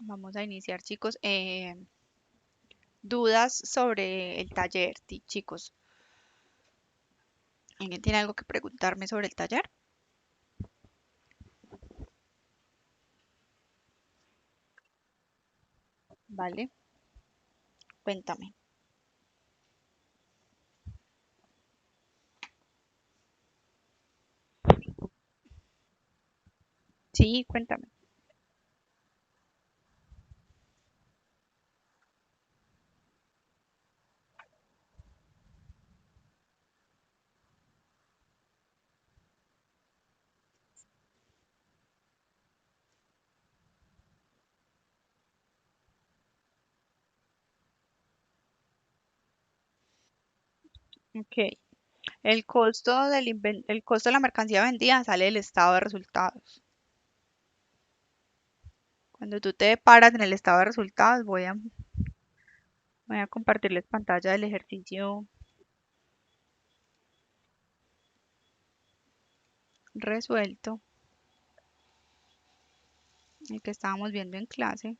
Vamos a iniciar, chicos. Dudas sobre el taller, chicos. ¿Alguien tiene algo que preguntarme sobre el taller? Vale, cuéntame. Sí, cuéntame. Ok. El costo de la mercancía vendida sale del estado de resultados. Cuando tú te paras en el estado de resultados, voy a compartirles pantalla del ejercicio resuelto, el que estábamos viendo en clase.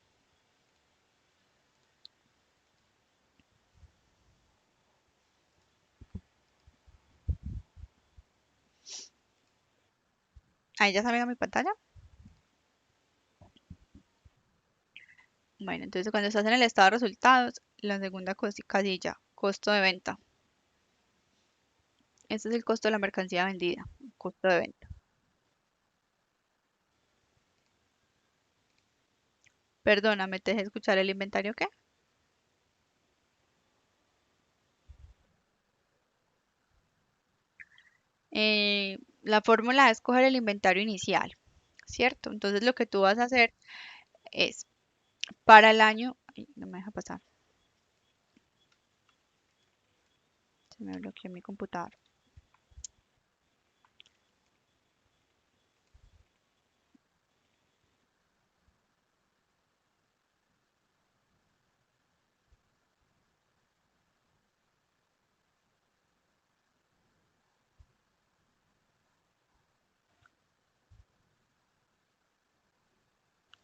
Ahí ya saben mi pantalla. Bueno, entonces cuando estás en el estado de resultados, la segunda casilla, costo de venta. Este es el costo de la mercancía vendida, costo de venta. Perdóname, ¿te dejé escuchar el inventario qué? La fórmula es coger el inventario inicial, ¿cierto? Entonces lo que tú vas a hacer es para el año, ay, no me deja pasar, se me bloqueó mi computador.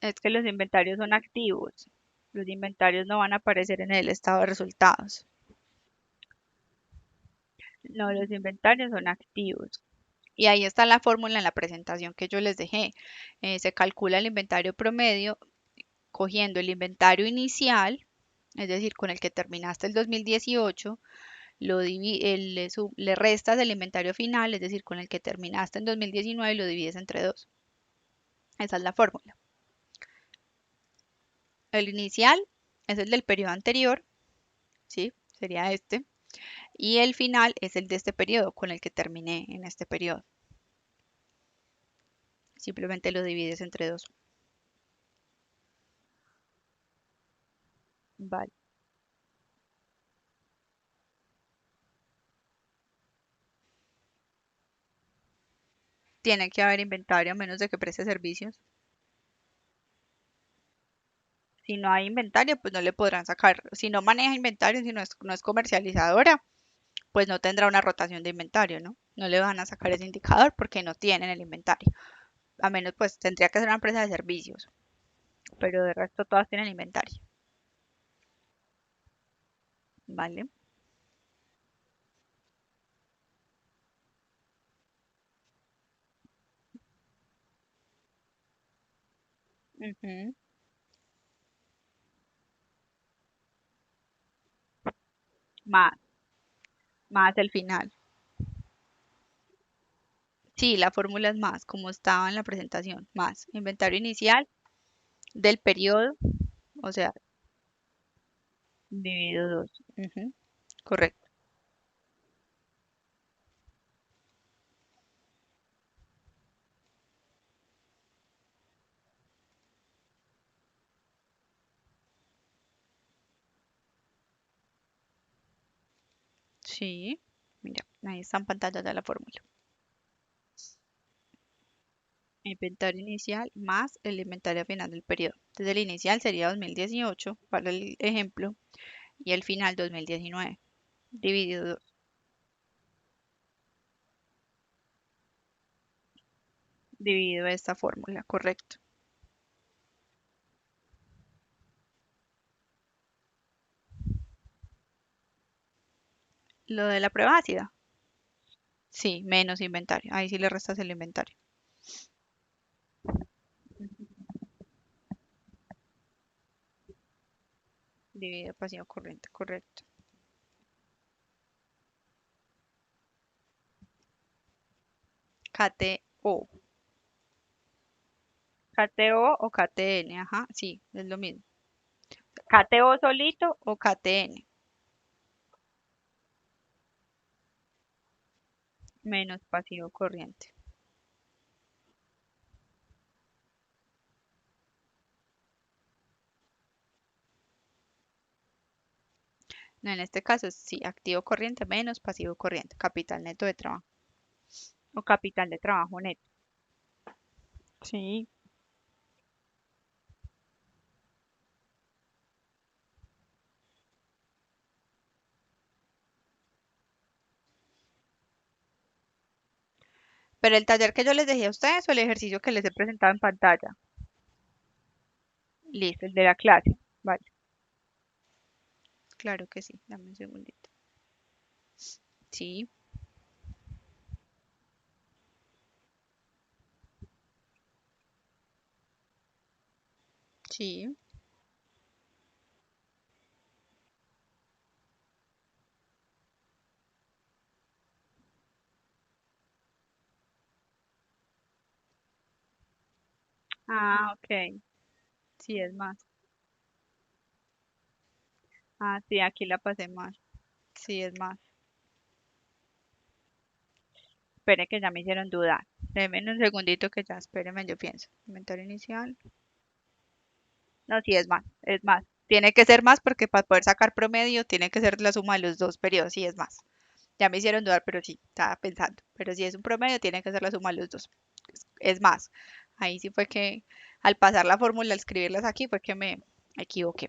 Es que los inventarios son activos. Los inventarios no van a aparecer en el estado de resultados. No, los inventarios son activos. Y ahí está la fórmula en la presentación que yo les dejé. Se calcula el inventario promedio cogiendo el inventario inicial, es decir, con el que terminaste el 2018, le restas el inventario final, es decir, con el que terminaste en 2019 y lo divides entre dos. Esa es la fórmula. El inicial es el del periodo anterior, ¿sí? Sería este. Y el final es el de este periodo, con el que terminé en este periodo. Simplemente lo divides entre dos. Vale. Tiene que haber inventario a menos de que preste servicios. Si no hay inventario, pues no le podrán sacar. Si no maneja inventario, si no es comercializadora, pues no tendrá una rotación de inventario, ¿no? No le van a sacar ese indicador porque no tienen el inventario. A menos, pues tendría que ser una empresa de servicios, pero de resto todas tienen inventario, ¿vale? Ujú. Más, más el final. Sí, la fórmula es más, como estaba en la presentación, más inventario inicial del periodo, o sea, dividido dos. Ujú, correcto. Sí, mira, ahí está en pantalla ya la fórmula. Inventario inicial más el inventario final del periodo. Entonces el inicial sería 2018, para el ejemplo, y el final 2019, dividido dos, dividido esta fórmula, correcto. Lo de la prueba ácida. Sí, menos inventario. Ahí sí le restas el inventario. Divide pasivo corriente, correcto. KTO. KTO o KTN, ajá, sí, es lo mismo. KTO solito o KTN, menos pasivo corriente. No, en este caso sí, activo corriente menos pasivo corriente, capital neto de trabajo o capital de trabajo neto. Sí, pero el taller que yo les dejé a ustedes o el ejercicio que les he presentado en pantalla. Listo, el de la clase. Vale, claro que sí, dame un segundito. Sí, sí. Ah, ok. Sí, es más. Ah, sí, aquí la pasé mal. Sí, es más. Espere que ya me hicieron dudar. Denme un segundito que ya, espérenme, yo pienso. Inventario inicial. No, sí, es más, es más. Tiene que ser más porque para poder sacar promedio tiene que ser la suma de los dos periodos. Sí, es más. Ya me hicieron dudar, pero sí, estaba pensando. Pero si es un promedio, tiene que ser la suma de los dos. Es más. Ahí sí fue que al pasar la fórmula, al escribirlas aquí, fue que me equivoqué.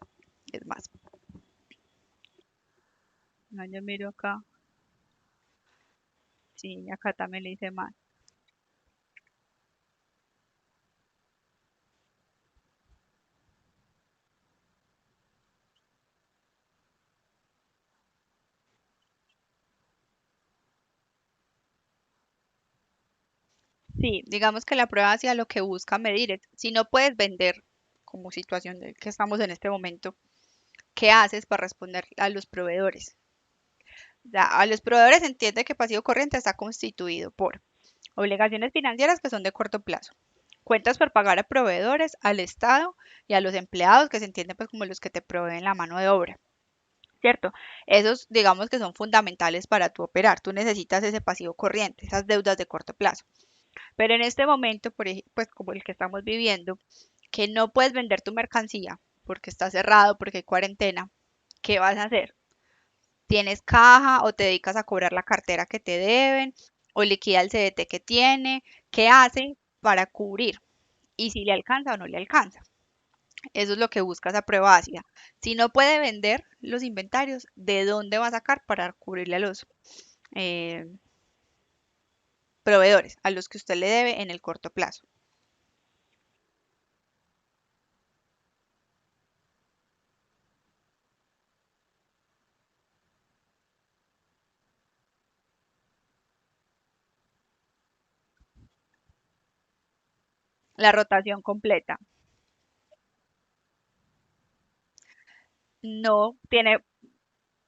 Es más. No, yo miro acá. Sí, acá también le hice mal. Sí, digamos que la prueba hacia lo que busca medir es, si no puedes vender, como situación de que estamos en este momento, ¿qué haces para responder a los proveedores? Ya, a los proveedores entiende que pasivo corriente está constituido por obligaciones financieras que son de corto plazo, cuentas por pagar a proveedores, al Estado y a los empleados, que se entienden pues como los que te proveen la mano de obra, ¿cierto? Esos digamos que son fundamentales para tu operar. Tú necesitas ese pasivo corriente, esas deudas de corto plazo. Pero en este momento, pues como el que estamos viviendo, que no puedes vender tu mercancía porque está cerrado, porque hay cuarentena, ¿qué vas a hacer? ¿Tienes caja o te dedicas a cobrar la cartera que te deben o liquida el CDT que tiene? ¿Qué hace para cubrir? Y si le alcanza o no le alcanza. Eso es lo que busca esa prueba ácida. Si no puede vender los inventarios, ¿de dónde va a sacar para cubrirle a los eh, proveedores, a los que usted le debe en el corto plazo? La rotación completa. No tiene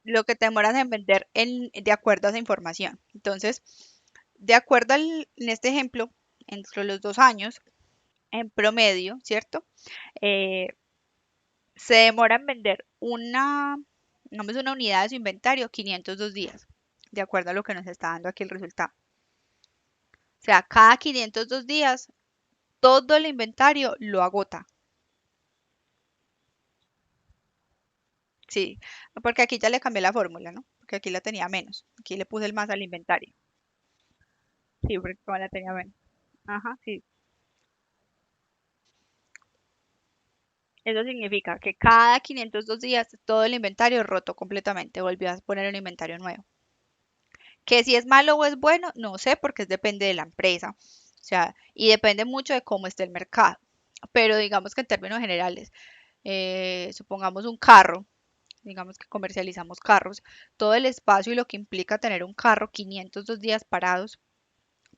lo que te demoras en vender de acuerdo a esa información. Entonces, de acuerdo en este ejemplo, entre los 2 años, en promedio, ¿cierto? Eh, se demora en vender digamos, una unidad de su inventario 502 días, de acuerdo a lo que nos está dando aquí el resultado. O sea, cada 502 días, todo el inventario lo agota. Sí, porque aquí ya le cambié la fórmula, ¿no? Porque aquí la tenía menos. Aquí le puse el más al inventario. Sí, porque como la tenía menos. Ajá, sí. Eso significa que cada 502 días todo el inventario roto completamente. Volvió a poner un inventario nuevo. Que si es malo o es bueno, no sé, porque depende de la empresa. O sea, y depende mucho de cómo esté el mercado. Pero digamos que en términos generales, supongamos un carro. digamos que comercializamos carros, todo el espacio y lo que implica tener un carro 502 días parados,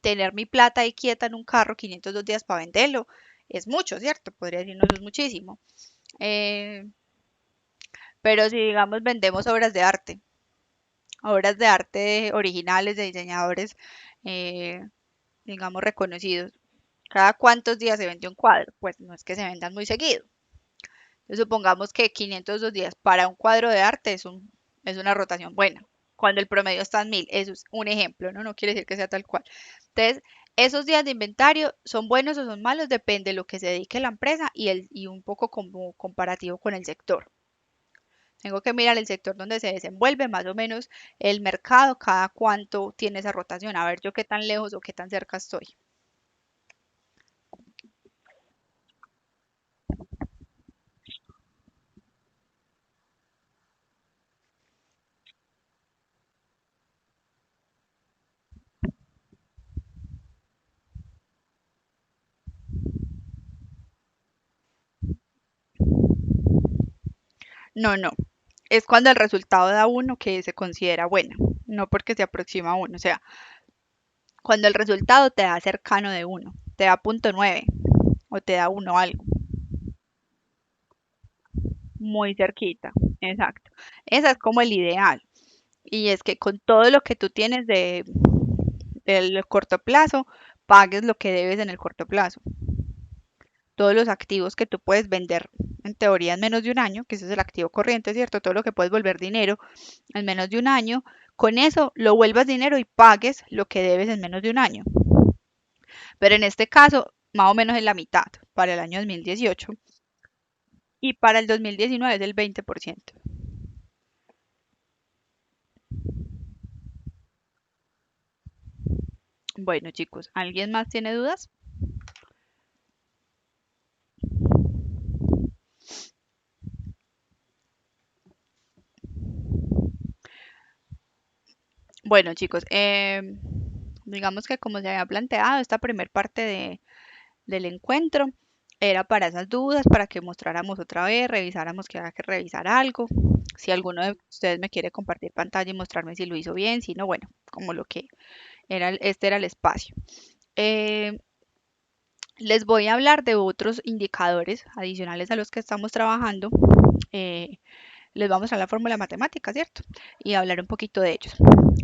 tener mi plata ahí quieta en un carro 502 días para venderlo, es mucho, ¿cierto? Podría decirnos es muchísimo. Eh, pero si digamos vendemos obras de arte originales de diseñadores, eh, digamos reconocidos, ¿cada cuántos días se vende un cuadro? Pues no es que se vendan muy seguido. Entonces, supongamos que 502 días para un cuadro de arte es una rotación buena. Cuando el promedio está en 1000, eso es un ejemplo, ¿no? No quiere decir que sea tal cual. Entonces, esos días de inventario son buenos o son malos, depende de lo que se dedique la empresa y un poco como comparativo con el sector. Tengo que mirar el sector donde se desenvuelve, más o menos el mercado, cada cuánto tiene esa rotación, a ver yo qué tan lejos o qué tan cerca estoy. No, no. Es cuando el resultado da uno que se considera bueno, no porque se aproxima a uno. O sea, cuando el resultado te da cercano de uno, te da punto .9 o te da uno algo, muy cerquita. Exacto. Esa es como el ideal. Y es que con todo lo que tú tienes del corto plazo, pagues lo que debes en el corto plazo. Todos los activos que tú puedes vender en teoría en menos de un año, que ese es el activo corriente, ¿cierto? Todo lo que puedes volver dinero en menos de un año, con eso lo vuelvas dinero y pagues lo que debes en menos de un año. Pero en este caso, más o menos es la mitad para el año 2018 y para el 2019 es el 20%. Bueno, chicos, ¿alguien más tiene dudas? Bueno, chicos, digamos que como se había planteado, esta primer parte del encuentro era para esas dudas, para que mostráramos otra vez, revisáramos que había que revisar algo. Si alguno de ustedes me quiere compartir pantalla y mostrarme si lo hizo bien, si no, bueno, como lo que era, este era el espacio. Eh, Les voy a hablar de otros indicadores adicionales a los que estamos trabajando. Eh, les vamos a la fórmula matemática, ¿cierto? Y hablar un poquito de ellos.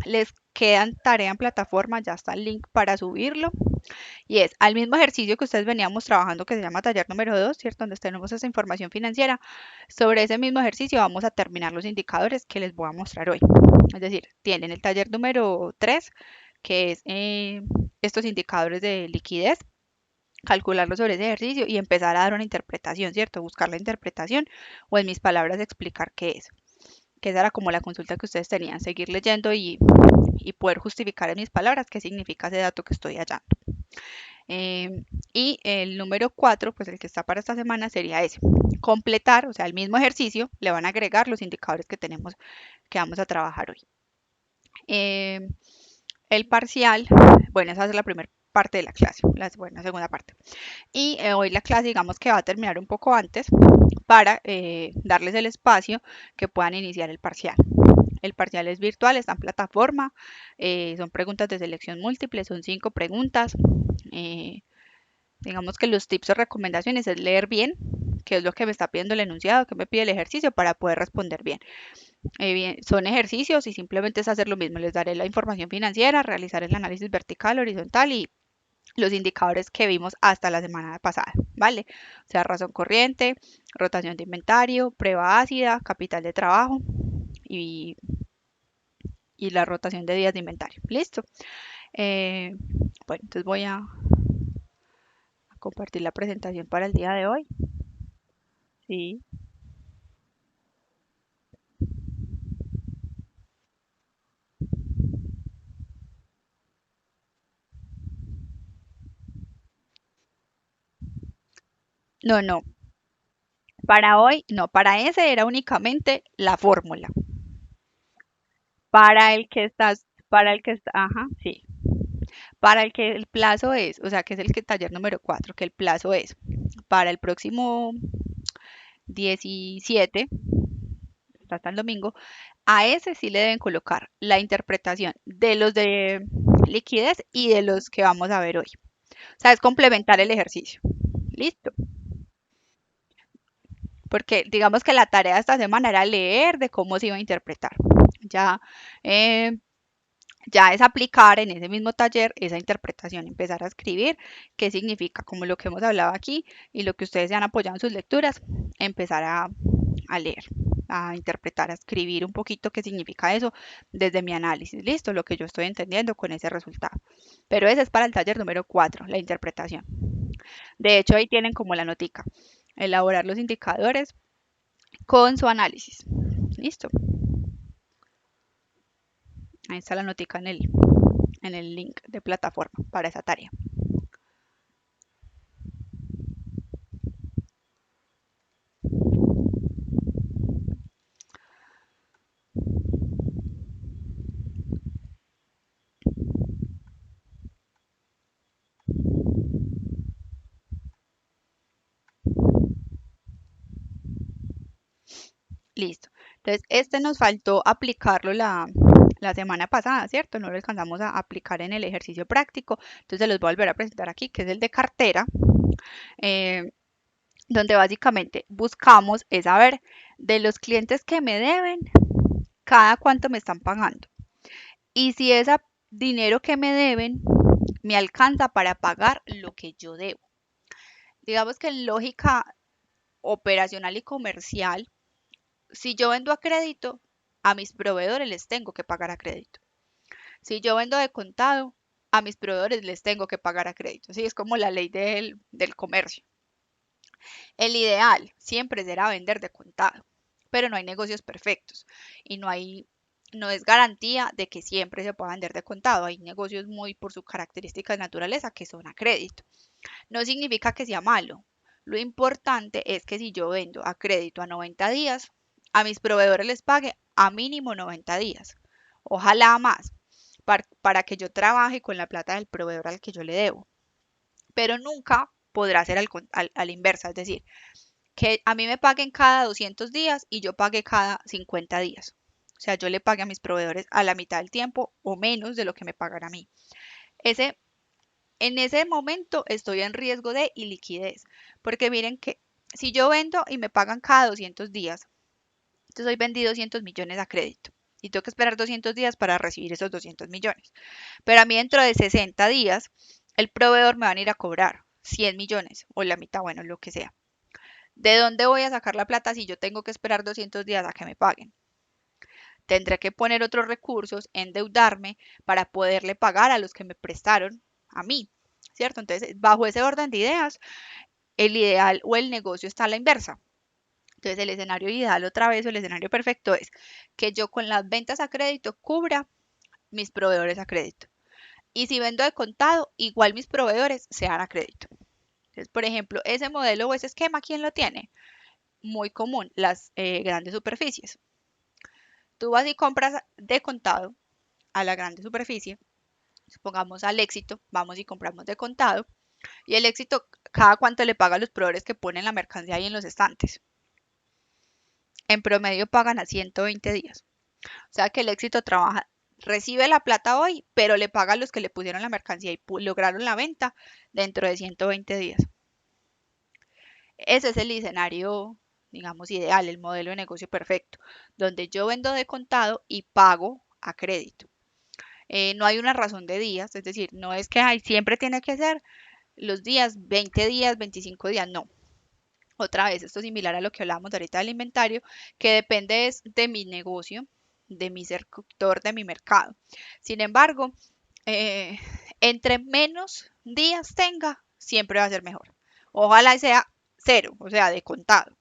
Les quedan tarea en plataforma, ya está el link para subirlo. Y es al mismo ejercicio que ustedes veníamos trabajando, que se llama taller número 2, ¿cierto? Donde tenemos esa información financiera. Sobre ese mismo ejercicio vamos a terminar los indicadores que les voy a mostrar hoy. Es decir, tienen el taller número 3, que es estos indicadores de liquidez, calcularlo sobre ese ejercicio y empezar a dar una interpretación, ¿cierto? Buscar la interpretación o en mis palabras explicar qué es. Que esa era como la consulta que ustedes tenían, seguir leyendo y poder justificar en mis palabras qué significa ese dato que estoy hallando. Y el número 4, pues el que está para esta semana sería ese. Completar, o sea, el mismo ejercicio, le van a agregar los indicadores que tenemos, que vamos a trabajar hoy. Eh, el parcial, bueno, esa es la primera parte de la clase, la segunda parte. Y hoy la clase, digamos que va a terminar un poco antes para darles el espacio que puedan iniciar el parcial. El parcial es virtual, está en plataforma, son preguntas de selección múltiple, son 5 preguntas. Eh, digamos que los tips o recomendaciones es leer bien, que es lo que me está pidiendo el enunciado, que me pide el ejercicio para poder responder bien. Son ejercicios y simplemente es hacer lo mismo. Les daré la información financiera, realizar el análisis vertical, horizontal y los indicadores que vimos hasta la semana pasada, ¿vale? O sea, razón corriente, rotación de inventario, prueba ácida, capital de trabajo y, y la rotación de días de inventario. ¿Listo? Eh, bueno, entonces voy a compartir la presentación para el día de hoy. Sí. No, no. Para hoy, no. Para ese era únicamente la fórmula. Para el que estás, para el que está, ajá, sí. Para el que el plazo es, o sea, que es el que taller número 4, que el plazo es para el próximo 17, está hasta el domingo, a ese sí le deben colocar la interpretación de los de liquidez y de los que vamos a ver hoy. O sea, es complementar el ejercicio. Listo. Porque digamos que la tarea de esta semana era leer de cómo se iba a interpretar. Ya, eh, ya es aplicar en ese mismo taller esa interpretación, empezar a escribir qué significa, como lo que hemos hablado aquí y lo que ustedes se han apoyado en sus lecturas, empezar a leer, a interpretar, a escribir un poquito qué significa eso desde mi análisis. Listo, lo que yo estoy entendiendo con ese resultado. Pero ese es para el taller número 4, la interpretación. De hecho, ahí tienen como la notica, elaborar los indicadores con su análisis. Listo. Ahí está la notica en el link de plataforma para esa tarea. Listo. Entonces, este nos faltó aplicarlo la semana pasada, ¿cierto? No lo alcanzamos a aplicar en el ejercicio práctico. Entonces, los voy a volver a presentar aquí, que es el de cartera, eh, donde básicamente buscamos es saber de los clientes que me deben, cada cuánto me están pagando. Y si ese dinero que me deben me alcanza para pagar lo que yo debo. Digamos que en lógica operacional y comercial, si yo vendo a crédito, a mis proveedores les tengo que pagar a crédito. Si yo vendo de contado, a mis proveedores les tengo que pagar a crédito. Sí, es como la ley del comercio. El ideal siempre será vender de contado, pero no hay negocios perfectos y no es garantía de que siempre se pueda vender de contado. Hay negocios muy por su característica de naturaleza que son a crédito. No significa que sea malo. Lo importante es que si yo vendo a crédito a 90 días, a mis proveedores les pague a mínimo 90 días. Ojalá más, para que yo trabaje con la plata del proveedor al que yo le debo. Pero nunca podrá ser a la inversa, es decir, que a mí me paguen cada 200 días y yo pague cada 50 días. O sea, yo le pague a mis proveedores a la mitad del tiempo o menos de lo que me pagan a mí. Ese En ese momento estoy en riesgo de iliquidez, porque miren que si yo vendo y me pagan cada 200 días, entonces hoy vendí 200 millones a crédito y tengo que esperar 200 días para recibir esos 200 millones. Pero a mí dentro de 60 días, el proveedor me va a ir a cobrar 100 millones o la mitad, bueno, lo que sea. ¿De dónde voy a sacar la plata si yo tengo que esperar 200 días a que me paguen? Tendré que poner otros recursos, endeudarme para poderle pagar a los que me prestaron a mí, ¿cierto? Entonces, bajo ese orden de ideas, el ideal o el negocio está a la inversa. Entonces, el escenario ideal otra vez o el escenario perfecto es que yo con las ventas a crédito cubra mis proveedores a crédito. Y si vendo de contado, igual mis proveedores sean a crédito. Entonces, por ejemplo, ese modelo o ese esquema, ¿quién lo tiene? Muy común, las grandes superficies. Tú vas y compras de contado a la grande superficie, supongamos al éxito, vamos y compramos de contado, y el éxito, cada cuánto le paga a los proveedores que ponen la mercancía ahí en los estantes. En promedio pagan a 120 días. O sea que el éxito trabaja, recibe la plata hoy, pero le paga a los que le pusieron la mercancía y lograron la venta dentro de 120 días. Ese es el escenario, digamos, ideal, el modelo de negocio perfecto, donde yo vendo de contado y pago a crédito. No hay una razón de días, es decir, no es que siempre tiene que ser los días, 20 días, 25 días, no. Otra vez, esto es similar a lo que hablábamos ahorita del inventario, que depende de mi negocio, de mi sector, de mi mercado. Sin embargo, eh, entre menos días tenga, siempre va a ser mejor. Ojalá sea cero, o sea, de contado.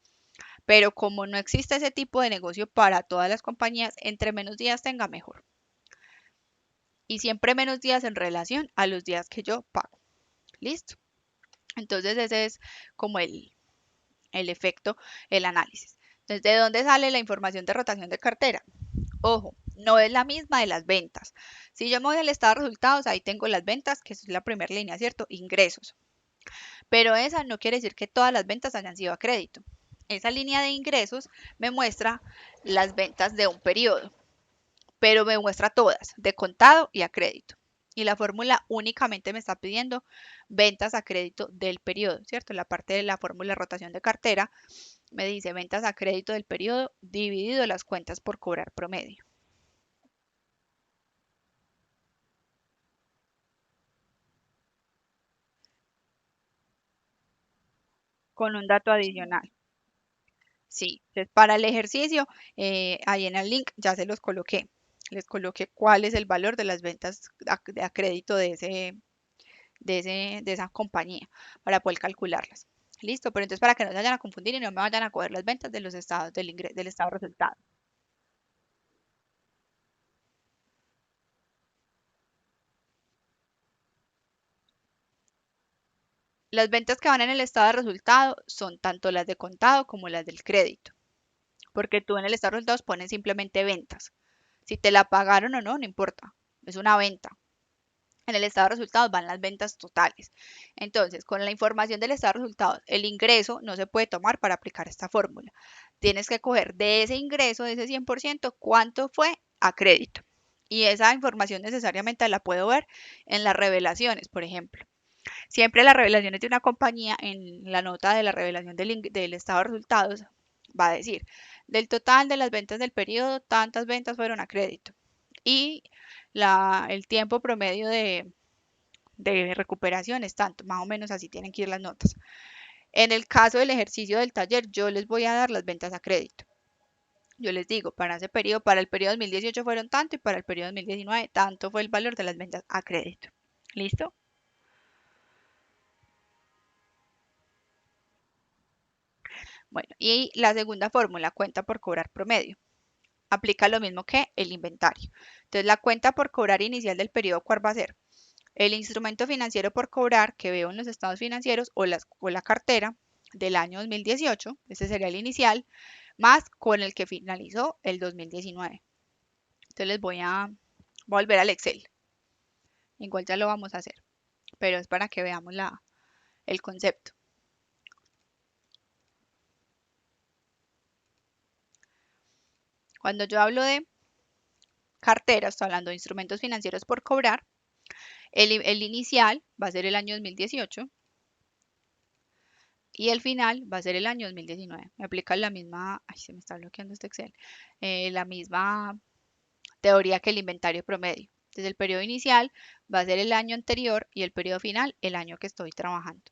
Pero como no existe ese tipo de negocio para todas las compañías, entre menos días tenga, mejor. Y siempre menos días en relación a los días que yo pago. ¿Listo? Entonces ese es como el efecto, el análisis. Entonces, ¿de dónde sale la información de rotación de cartera? Ojo, no es la misma de las ventas. Si yo me voy al estado de resultados, ahí tengo las ventas, que es la primera línea, ¿cierto? Ingresos. Pero esa no quiere decir que todas las ventas hayan sido a crédito. Esa línea de ingresos me muestra las ventas de un periodo, pero me muestra todas, de contado y a crédito. Y la fórmula únicamente me está pidiendo ventas a crédito del periodo, ¿cierto? La parte de la fórmula de rotación de cartera me dice ventas a crédito del periodo dividido las cuentas por cobrar promedio. Con un dato adicional. Sí, entonces para el ejercicio, ahí en el link ya se los coloqué. Les coloqué cuál es el valor de las ventas a crédito de esa compañía para poder calcularlas. Listo, pero entonces para que no se vayan a confundir y no me vayan a coger las ventas de los estados del estado resultado. Las ventas que van en el estado de resultado son tanto las de contado como las del crédito, porque tú en el estado de resultados pones simplemente ventas. Si te la pagaron o no, no importa, es una venta. En el estado de resultados van las ventas totales. Entonces, con la información del estado de resultados, el ingreso no se puede tomar para aplicar esta fórmula. Tienes que coger de ese ingreso, de ese 100%, cuánto fue a crédito. Y esa información necesariamente la puedo ver en las revelaciones, por ejemplo. Siempre las revelaciones de una compañía, en la nota de la revelación del estado de resultados, va a decir, del total de las ventas del periodo, tantas ventas fueron a crédito. Y el tiempo promedio de recuperación es tanto, más o menos así tienen que ir las notas. En el caso del ejercicio del taller, yo les voy a dar las ventas a crédito. Yo les digo, para ese periodo, para el periodo 2018 fueron tanto y para el periodo 2019 tanto fue el valor de las ventas a crédito. ¿Listo? Bueno, y la segunda fórmula, cuenta por cobrar promedio. Aplica lo mismo que el inventario. Entonces, la cuenta por cobrar inicial del periodo, ¿cuál va a ser? El instrumento financiero por cobrar que veo en los estados financieros o la cartera del año 2018, ese sería el inicial, más con el que finalizó el 2019. Entonces les voy a volver al Excel. Igual ya lo vamos a hacer, pero es para que veamos el concepto. Cuando yo hablo de cartera, estoy hablando de instrumentos financieros por cobrar. El inicial va a ser el año 2018 y el final va a ser el año 2019. Me aplica la misma, ay, se me está bloqueando este Excel, la misma teoría que el inventario promedio. Entonces el periodo inicial va a ser el año anterior y el periodo final el año que estoy trabajando.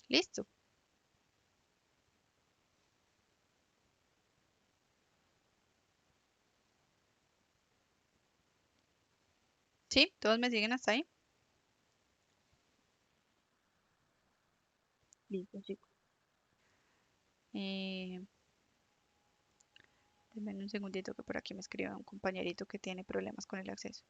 ¿Listo? ¿Sí? ¿Todos me siguen hasta ahí? Listo, chicos. Eh, Denme un segundito que por aquí me escribe un compañerito que tiene problemas con el acceso.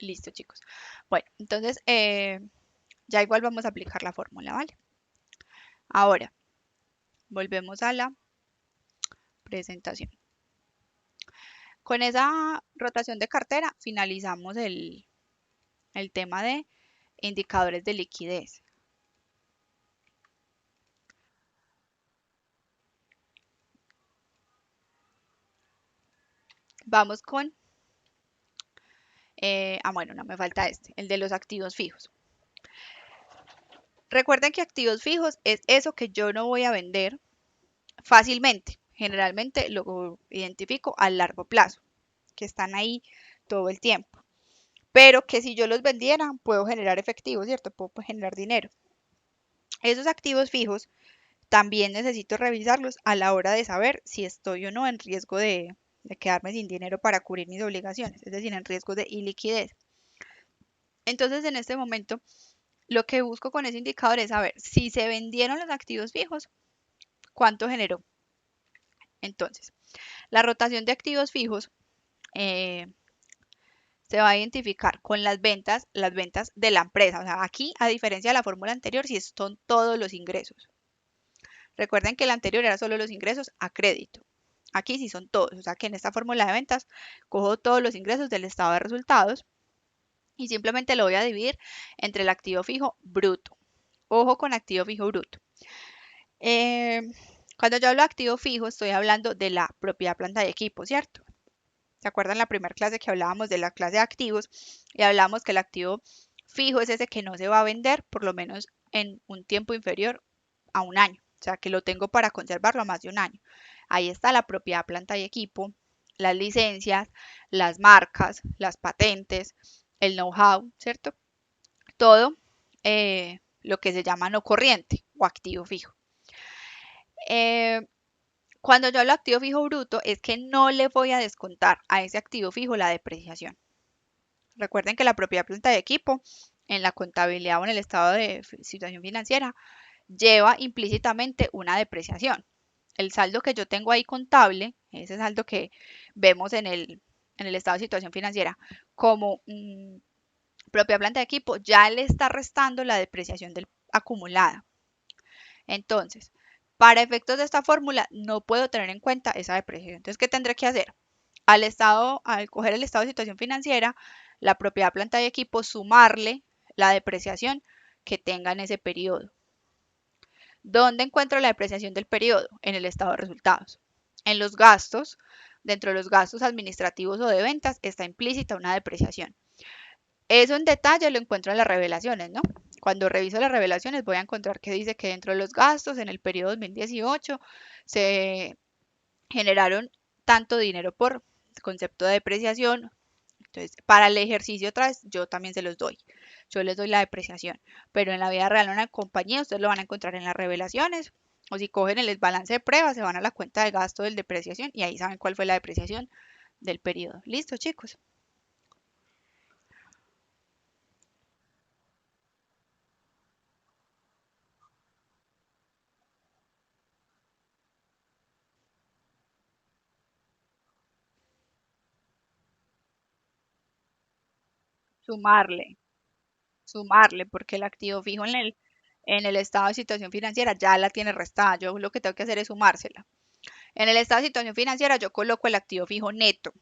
Listo, chicos. Bueno, entonces ya igual vamos a aplicar la fórmula, ¿vale? Ahora, volvemos a la presentación. Con esa rotación de cartera finalizamos el tema de indicadores de liquidez. Vamos con, bueno, no me falta este, el de los activos fijos. Recuerden que activos fijos es eso que yo no voy a vender fácilmente. Generalmente lo identifico a largo plazo, que están ahí todo el tiempo. Pero que si yo los vendiera, puedo generar efectivo, ¿cierto? Puedo generar dinero. Esos activos fijos también necesito revisarlos a la hora de saber si estoy o no en riesgo de quedarme sin dinero para cubrir mis obligaciones, es decir, en riesgo de iliquidez. Entonces, en este momento, lo que busco con ese indicador es saber si se vendieron los activos fijos, cuánto generó. Entonces, la rotación de activos fijos eh, se va a identificar con las ventas de la empresa. O sea, aquí, a diferencia de la fórmula anterior, sí son todos los ingresos. Recuerden que la anterior era solo los ingresos a crédito. Aquí sí son todos. O sea, que en esta fórmula de ventas cojo todos los ingresos del estado de resultados y simplemente lo voy a dividir entre el activo fijo bruto. Ojo con activo fijo bruto. Eh, Cuando yo hablo de activo fijo, estoy hablando de la propiedad, planta y equipo, ¿cierto? ¿Se acuerdan la primera clase que hablábamos de la clase de activos? Y hablamos que el activo fijo es ese que no se va a vender por lo menos en un tiempo inferior a un año. O sea, que lo tengo para conservarlo a más de un año. Ahí está la propiedad, planta y equipo, las licencias, las marcas, las patentes, el know-how, ¿cierto? Todo lo que se llama no corriente o activo fijo. Eh, Cuando yo hablo de activo fijo bruto, es que no le voy a descontar a ese activo fijo la depreciación. Recuerden que la propiedad, planta de equipo en la contabilidad o en el estado de situación financiera lleva implícitamente una depreciación. El saldo que yo tengo ahí contable, ese saldo que vemos en el estado de situación financiera como propiedad, planta de equipo, ya le está restando la depreciación acumulada. Entonces, para efectos de esta fórmula, no puedo tener en cuenta esa depreciación. Entonces, ¿qué tendré que hacer? Al coger el estado de situación financiera, la propiedad, planta y equipo, sumarle la depreciación que tenga en ese periodo. ¿Dónde encuentro la depreciación del periodo? En el estado de resultados. En los gastos, dentro de los gastos administrativos o de ventas, está implícita una depreciación. Eso en detalle lo encuentro en las revelaciones, ¿no? Cuando reviso las revelaciones voy a encontrar que dice que dentro de los gastos en el periodo 2018 se generaron tanto dinero por concepto de depreciación. Entonces, para el ejercicio otra vez, yo también se los doy. Yo les doy la depreciación. Pero en la vida real, en una compañía, ustedes lo van a encontrar en las revelaciones. O si cogen el balance de pruebas, se van a la cuenta de gasto de depreciación y ahí saben cuál fue la depreciación del periodo. ¿Listo, chicos? Sumarle, sumarle, porque el activo fijo en el estado de situación financiera ya la tiene restada. Yo lo que tengo que hacer es sumársela. En el estado de situación financiera yo coloco el activo fijo neto.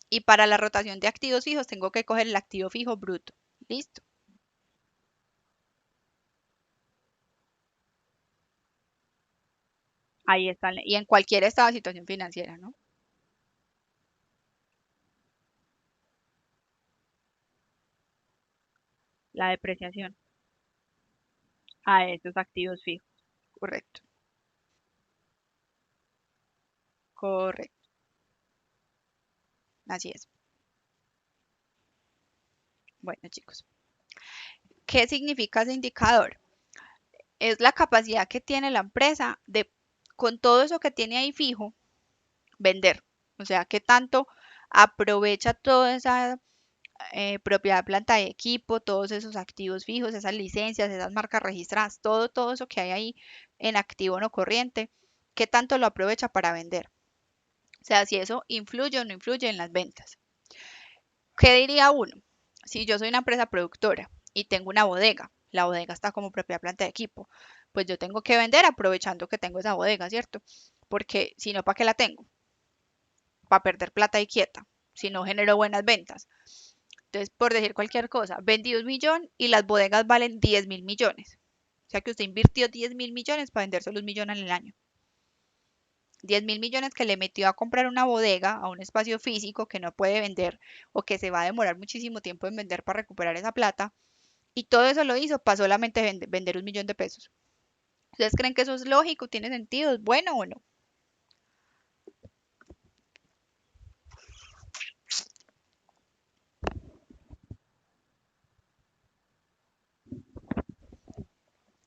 Y para la rotación de activos fijos tengo que coger el activo fijo bruto. ¿Listo? Ahí están. Y en cualquier estado de situación financiera, ¿no? La depreciación a estos activos fijos. Correcto. Correcto. Así es. Bueno, chicos. ¿Qué significa ese indicador? Es la capacidad que tiene la empresa de, con todo eso que tiene ahí fijo, vender. O sea, qué tanto aprovecha toda esa propiedad, planta de equipo, todos esos activos fijos, esas licencias, esas marcas registradas, todo eso que hay ahí en activo no corriente, qué tanto lo aprovecha para vender. O sea, si eso influye o no influye en las ventas. ¿Qué diría uno? Si yo soy una empresa productora y tengo una bodega, la bodega está como propiedad, planta de equipo, pues yo tengo que vender aprovechando que tengo esa bodega, ¿cierto? Porque si no, ¿para qué la tengo? Para perder plata y quieta, si no genero buenas ventas. Entonces, por decir cualquier cosa, vendí 1 millón y las bodegas valen 10.000 millones. O sea que usted invirtió 10.000 millones para vender solo 1 millón en el año. 10.000 millones que le metió a comprar una bodega, a un espacio físico que no puede vender o que se va a demorar muchísimo tiempo en vender para recuperar esa plata. Y todo eso lo hizo para solamente vender 1 millón de pesos. ¿Ustedes creen que eso es lógico? ¿Tiene sentido? ¿Es bueno o no?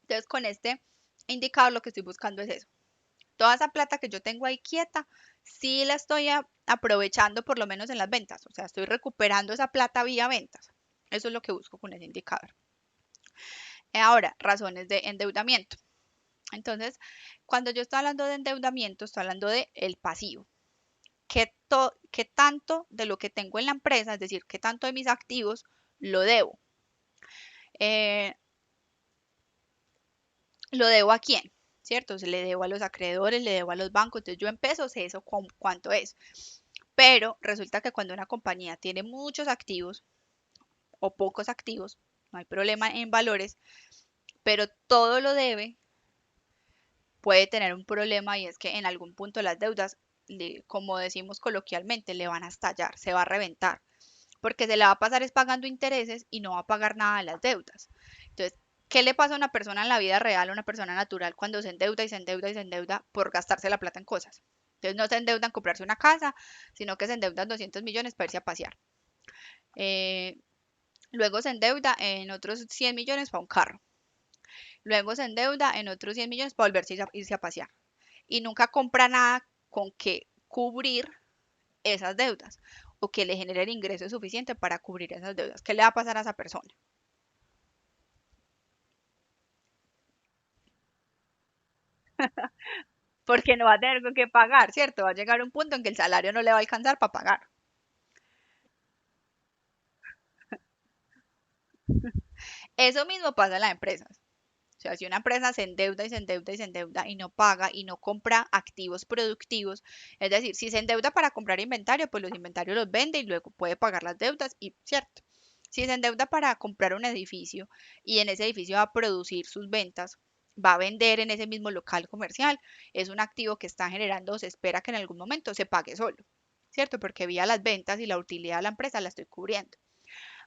Entonces, con este indicador lo que estoy buscando es eso. Toda esa plata que yo tengo ahí quieta, sí la estoy aprovechando por lo menos en las ventas. O sea, estoy recuperando esa plata vía ventas. Eso es lo que busco con ese indicador. Ahora, razones de endeudamiento. Entonces, cuando yo estoy hablando de endeudamiento, estoy hablando de el pasivo. qué tanto de lo que tengo en la empresa, es decir, qué tanto de mis activos lo debo. Eh, ¿Lo debo a quién? ¿Cierto? Se le debo a los acreedores, le debo a los bancos, entonces yo en pesos sé eso cuánto es. Pero resulta que cuando una compañía tiene muchos activos o pocos activos, no hay problema en valores, pero todo lo debe, puede tener un problema y es que en algún punto las deudas, como decimos coloquialmente, le van a estallar, se va a reventar, porque se le va a pasar es pagando intereses y no va a pagar nada de las deudas. Entonces, ¿qué le pasa a una persona en la vida real, a una persona natural, cuando se endeuda y se endeuda y se endeuda por gastarse la plata en cosas? Entonces no se endeudan en comprarse una casa, sino que se endeudan 200 millones para irse a pasear. Eh, Luego se endeuda en otros 100 millones para un carro. Luego se endeuda en otros 100 millones para volverse a irse a pasear. Y nunca compra nada con que cubrir esas deudas o que le genere el ingreso suficiente para cubrir esas deudas. ¿Qué le va a pasar a esa persona? Porque no va a tener con qué pagar, ¿cierto? Va a llegar un punto en que el salario no le va a alcanzar para pagar. Eso mismo pasa en las empresas. O sea, si una empresa se endeuda y se endeuda y se endeuda y no paga y no compra activos productivos, es decir, si se endeuda para comprar inventario, pues los inventarios los vende y luego puede pagar las deudas y cierto. Si se endeuda para comprar un edificio y en ese edificio va a producir sus ventas, va a vender en ese mismo local comercial, es un activo que está generando, se espera que en algún momento se pague solo, ¿cierto? Porque vía las ventas y la utilidad de la empresa la estoy cubriendo.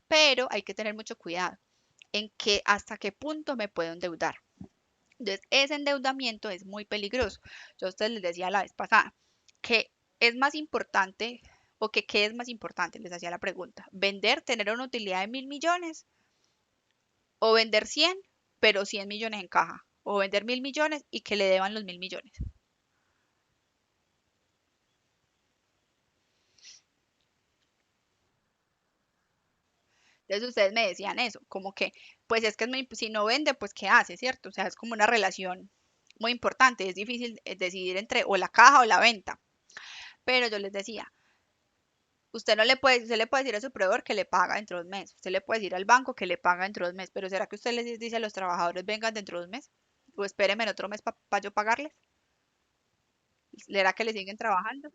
Pero hay que tener mucho cuidado en que hasta qué punto me puedo endeudar. Entonces, ese endeudamiento es muy peligroso. Yo a ustedes les decía la vez pasada que es más importante o que qué es más importante, les hacía la pregunta, vender, tener una utilidad de 1.000 millones o vender 100, pero 100 millones en caja, o vender 1.000 millones y que le deban los 1.000 millones. Entonces ustedes me decían eso, como que, pues es que es muy, si no vende, pues ¿qué hace, cierto? O sea, es como una relación muy importante, es difícil decidir entre o la caja o la venta. Pero yo les decía, usted le puede decir a su proveedor que le paga dentro de 2 meses. Usted le puede decir al banco que le paga dentro de 2 meses. Pero ¿será que usted les dice a los trabajadores vengan dentro de 2 meses? O espérenme en otro mes para yo pagarles. ¿Será que le siguen trabajando?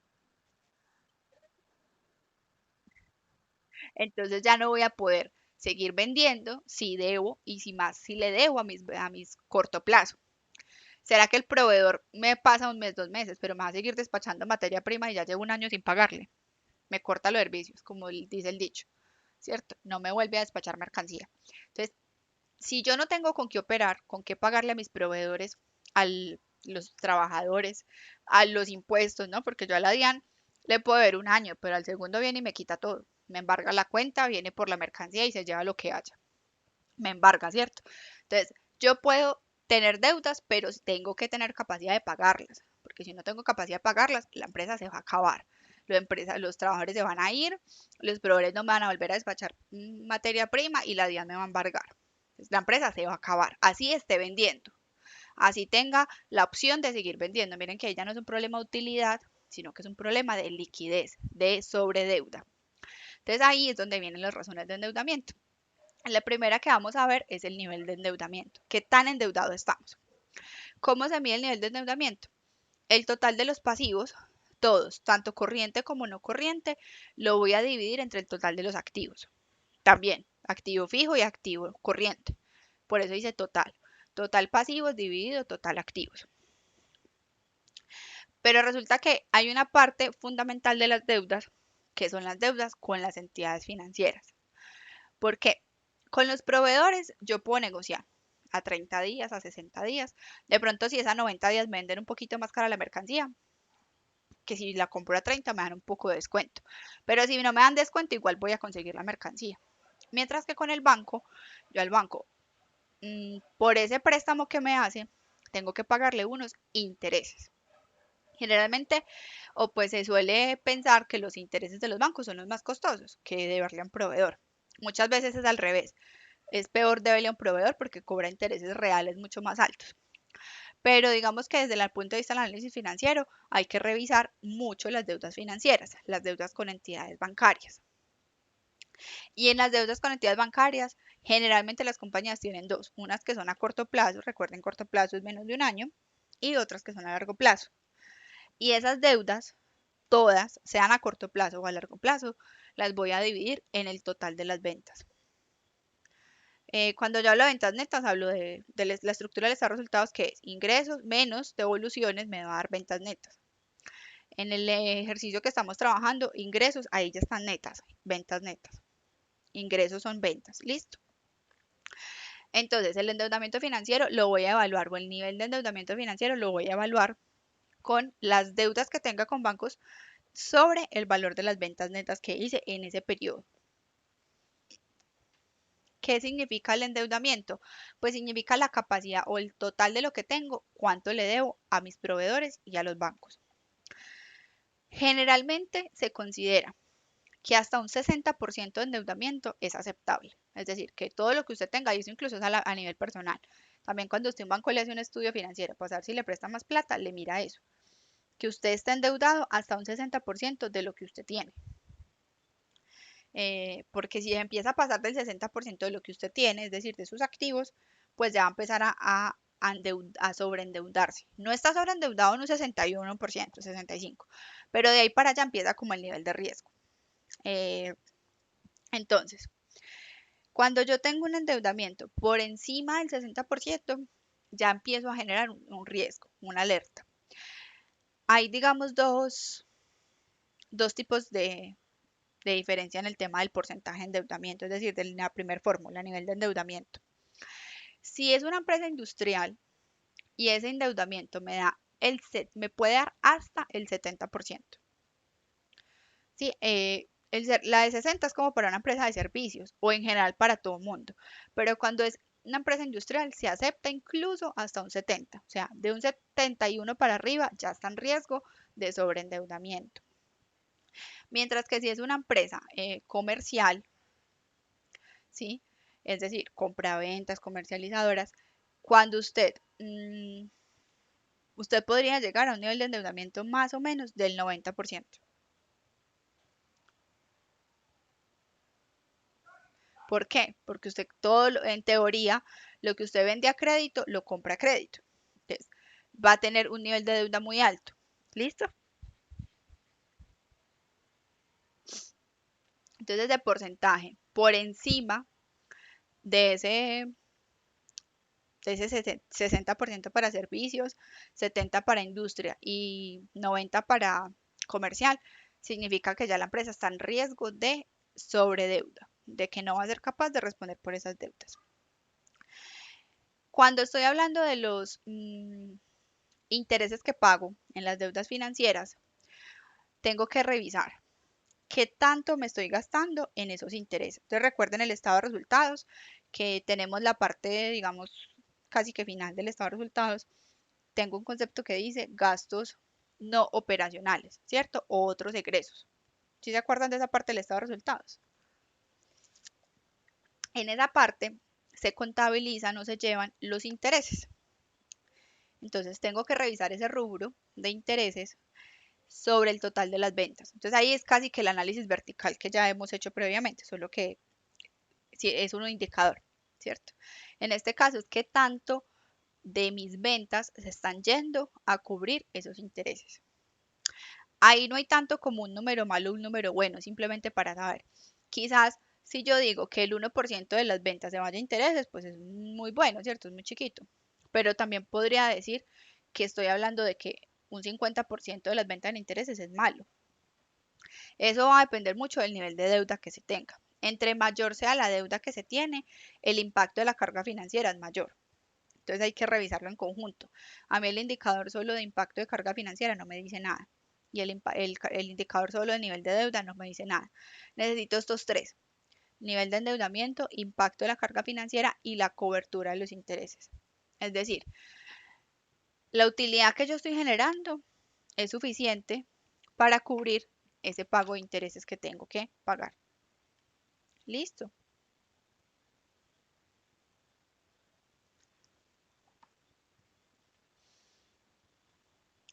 Entonces ya no voy a poder seguir vendiendo si debo y si más si le debo a mis corto plazo. ¿Será que el proveedor me pasa 1 mes, 2 meses, pero me va a seguir despachando materia prima y ya llevo un año sin pagarle? Me corta los servicios, como dice el dicho, ¿cierto? No me vuelve a despachar mercancía. Entonces, si yo no tengo con qué operar, con qué pagarle a mis proveedores, a los trabajadores, a los impuestos, ¿no? Porque yo a la DIAN le puedo ver un año, pero al segundo viene y me quita todo. Me embarga la cuenta, viene por la mercancía y se lleva lo que haya. Me embarga, ¿cierto? Entonces, yo puedo tener deudas, pero tengo que tener capacidad de pagarlas, porque si no tengo capacidad de pagarlas, la empresa se va a acabar. Los trabajadores se van a ir, los proveedores no me van a volver a despachar materia prima y la DIAN me va a embargar. Entonces, la empresa se va a acabar, así esté vendiendo, así tenga la opción de seguir vendiendo. Miren que ya no es un problema de utilidad, sino que es un problema de liquidez, de sobredeuda. Entonces ahí es donde vienen las razones de endeudamiento. La primera que vamos a ver es el nivel de endeudamiento. ¿Qué tan endeudado estamos? ¿Cómo se mide el nivel de endeudamiento? El total de los pasivos, todos, tanto corriente como no corriente, lo voy a dividir entre el total de los activos. También, activo fijo y activo corriente. Por eso dice total. Total pasivos dividido total activos. Pero resulta que hay una parte fundamental de las deudas, que son las deudas con las entidades financieras. ¿Por qué? Con los proveedores yo puedo negociar a 30 días, a 60 días. De pronto, si es a 90 días me venden un poquito más cara la mercancía, que si la compro a 30 me dan un poco de descuento. Pero si no me dan descuento, igual voy a conseguir la mercancía. Mientras que con el banco, yo al banco, por ese préstamo que me hace, tengo que pagarle unos intereses. Generalmente, o pues se suele pensar que los intereses de los bancos son los más costosos que deberle a un proveedor. Muchas veces es al revés. Es peor deberle a un proveedor porque cobra intereses reales mucho más altos. Pero digamos que desde el punto de vista del análisis financiero hay que revisar mucho las deudas financieras, las deudas con entidades bancarias. Y en las deudas con entidades bancarias, generalmente las compañías tienen dos, unas que son a corto plazo, recuerden corto plazo es menos de un año, y otras que son a largo plazo. Y esas deudas, todas, sean a corto plazo o a largo plazo, las voy a dividir en el total de las ventas. Cuando yo hablo de ventas netas, hablo de la estructura del estado de resultados, que es ingresos menos devoluciones me va a dar ventas netas. En el ejercicio que estamos trabajando, ingresos, ahí ya están netas, ventas netas. Ingresos son ventas, listo. Entonces, el endeudamiento financiero lo voy a evaluar, o el nivel de endeudamiento financiero lo voy a evaluar con las deudas que tenga con bancos sobre el valor de las ventas netas que hice en ese periodo. ¿Qué significa el endeudamiento? Pues significa la capacidad o el total de lo que tengo, cuánto le debo a mis proveedores y a los bancos. Generalmente se considera que hasta un 60% de endeudamiento es aceptable. Es decir, que todo lo que usted tenga, y eso incluso es a nivel personal. También cuando usted un banco le hace un estudio financiero para saber si le presta más plata, le mira eso. Que usted está endeudado hasta un 60% de lo que usted tiene. Porque si empieza a pasar del 60% de lo que usted tiene, es decir, de sus activos, pues ya va a empezar a sobreendeudarse. No está sobreendeudado en un 61%, 65%, pero de ahí para allá empieza como el nivel de riesgo. Entonces, cuando yo tengo un endeudamiento por encima del 60%, ya empiezo a generar un riesgo, una alerta. Hay, digamos, dos tipos de diferencia en el tema del porcentaje de endeudamiento, es decir, de la primera fórmula, a nivel de endeudamiento. Si es una empresa industrial y ese endeudamiento me puede dar hasta el 70%. Sí, la de 60 es como para una empresa de servicios o en general para todo el mundo, pero cuando es una empresa industrial se acepta incluso hasta un 70, o sea, de un 71 para arriba ya está en riesgo de sobreendeudamiento. Mientras que si es una empresa comercial, ¿sí? Es decir, compraventas, comercializadoras, cuando usted podría llegar a un nivel de endeudamiento más o menos del 90%. ¿Por qué? Porque usted en teoría, lo que usted vende a crédito, lo compra a crédito. Entonces, va a tener un nivel de deuda muy alto. ¿Listo? Entonces, de porcentaje, por encima de ese 60% para servicios, 70% para industria y 90% para comercial, significa que ya la empresa está en riesgo de sobredeuda, de que no va a ser capaz de responder por esas deudas. Cuando estoy hablando de los intereses que pago en las deudas financieras, tengo que revisar qué tanto me estoy gastando en esos intereses. Entonces recuerden el estado de resultados, que tenemos la parte, digamos, casi que final del estado de resultados. Tengo un concepto que dice gastos no operacionales, ¿cierto? O otros egresos. ¿Sí se acuerdan de esa parte del estado de resultados? En esa parte se contabilizan o se llevan los intereses. Entonces tengo que revisar ese rubro de intereses sobre el total de las ventas. Entonces ahí es casi que el análisis vertical que ya hemos hecho previamente, solo que es un indicador, ¿cierto? En este caso es qué tanto de mis ventas se están yendo a cubrir esos intereses. Ahí no hay tanto como un número malo o un número bueno, simplemente para saber. Quizás si yo digo que el 1% de las ventas se vaya a intereses, pues es muy bueno, ¿cierto? Es muy chiquito. Pero también podría decir que estoy hablando de que un 50% de las ventas en intereses es malo. Eso va a depender mucho del nivel de deuda que se tenga. Entre mayor sea la deuda que se tiene, el impacto de la carga financiera es mayor. Entonces hay que revisarlo en conjunto. A mí el indicador solo de impacto de carga financiera no me dice nada. Y el indicador solo de nivel de deuda no me dice nada. Necesito estos tres. Nivel de endeudamiento, impacto de la carga financiera y la cobertura de los intereses. Es decir, la utilidad que yo estoy generando es suficiente para cubrir ese pago de intereses que tengo que pagar. Listo.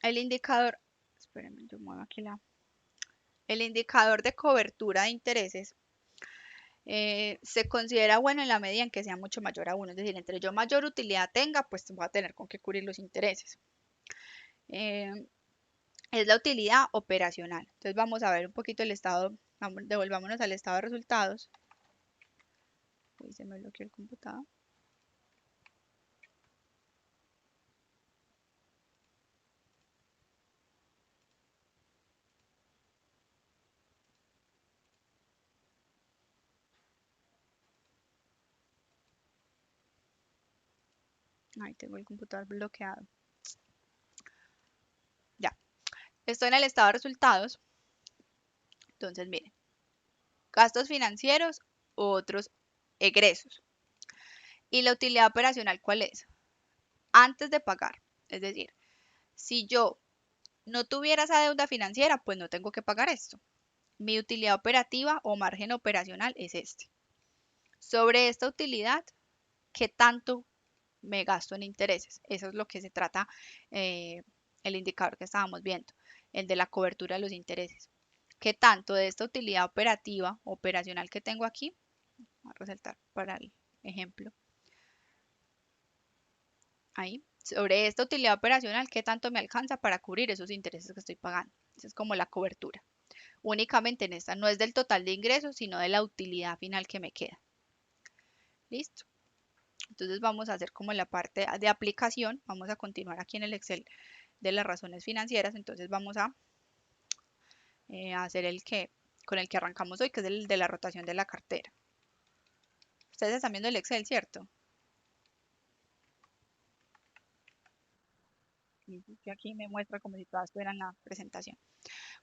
El indicador, espérenme, yo muevo aquí el indicador de cobertura de intereses se considera bueno en la medida en que sea mucho mayor a 1, es decir, entre yo mayor utilidad tenga, pues voy a tener con qué cubrir los intereses. Eh, es la utilidad operacional. Entonces vamos a ver un poquito el estado, devolvámonos al estado de resultados. Uy, se me bloqueó el computador. Ahí tengo el computador bloqueado. Ya, estoy en el estado de resultados. Entonces, miren, gastos financieros u otros egresos. ¿Y la utilidad operacional cuál es? Antes de pagar. Es decir, si yo no tuviera esa deuda financiera, pues no tengo que pagar esto. Mi utilidad operativa o margen operacional es este. Sobre esta utilidad, ¿qué tanto me gasto en intereses? Eso es lo que se trata el indicador que estábamos viendo, el de la cobertura de los intereses. ¿Qué tanto de esta utilidad operativa, operacional que tengo aquí? Voy a resaltar para el ejemplo. Ahí. Sobre esta utilidad operacional, ¿qué tanto me alcanza para cubrir esos intereses que estoy pagando? Esa es como la cobertura. Únicamente en esta, no es del total de ingresos, sino de la utilidad final que me queda. ¿Listo? Entonces vamos a hacer como la parte de aplicación. Vamos a continuar aquí en el Excel de las razones financieras. Entonces vamos a hacer con el que arrancamos hoy, que es el de la rotación de la cartera. Ustedes están viendo el Excel, ¿cierto? Que aquí me muestra como si todas estuvieran en la presentación.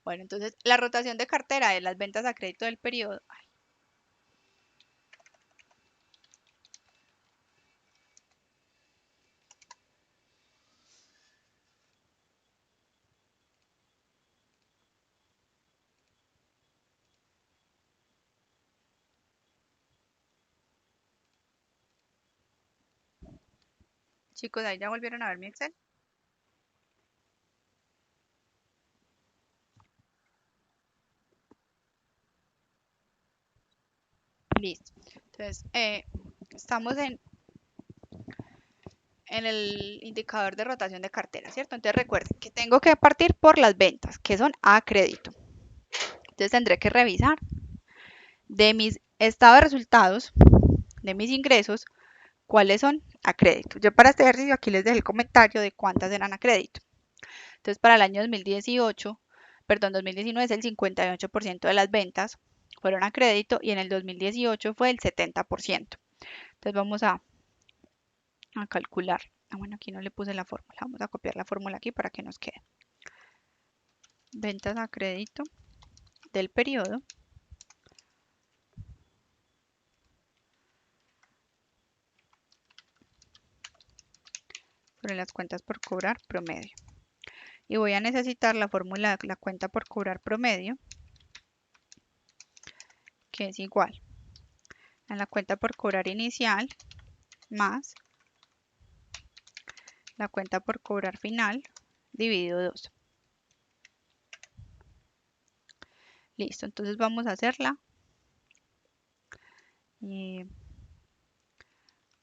Bueno, entonces la rotación de cartera es las ventas a crédito del periodo. Ay, chicos, ahí ya volvieron a ver mi Excel. Listo. Entonces, estamos en el indicador de rotación de cartera, ¿cierto? Entonces recuerden que tengo que partir por las ventas, que son a crédito. Entonces tendré que revisar de mis estados de resultados, de mis ingresos, cuáles son a crédito. Yo para este ejercicio aquí les dejé el comentario de cuántas eran a crédito. Entonces para el año 2018, perdón, 2019 es el 58% de las ventas fueron a crédito y en el 2018 fue el 70%. Entonces vamos a calcular. Ah, bueno, aquí no le puse la fórmula. Vamos a copiar la fórmula aquí para que nos quede. Ventas a crédito del periodo sobre las cuentas por cobrar promedio. Y voy a necesitar la fórmula de la cuenta por cobrar promedio, que es igual a la cuenta por cobrar inicial más la cuenta por cobrar final dividido 2. Listo, entonces vamos a hacerla.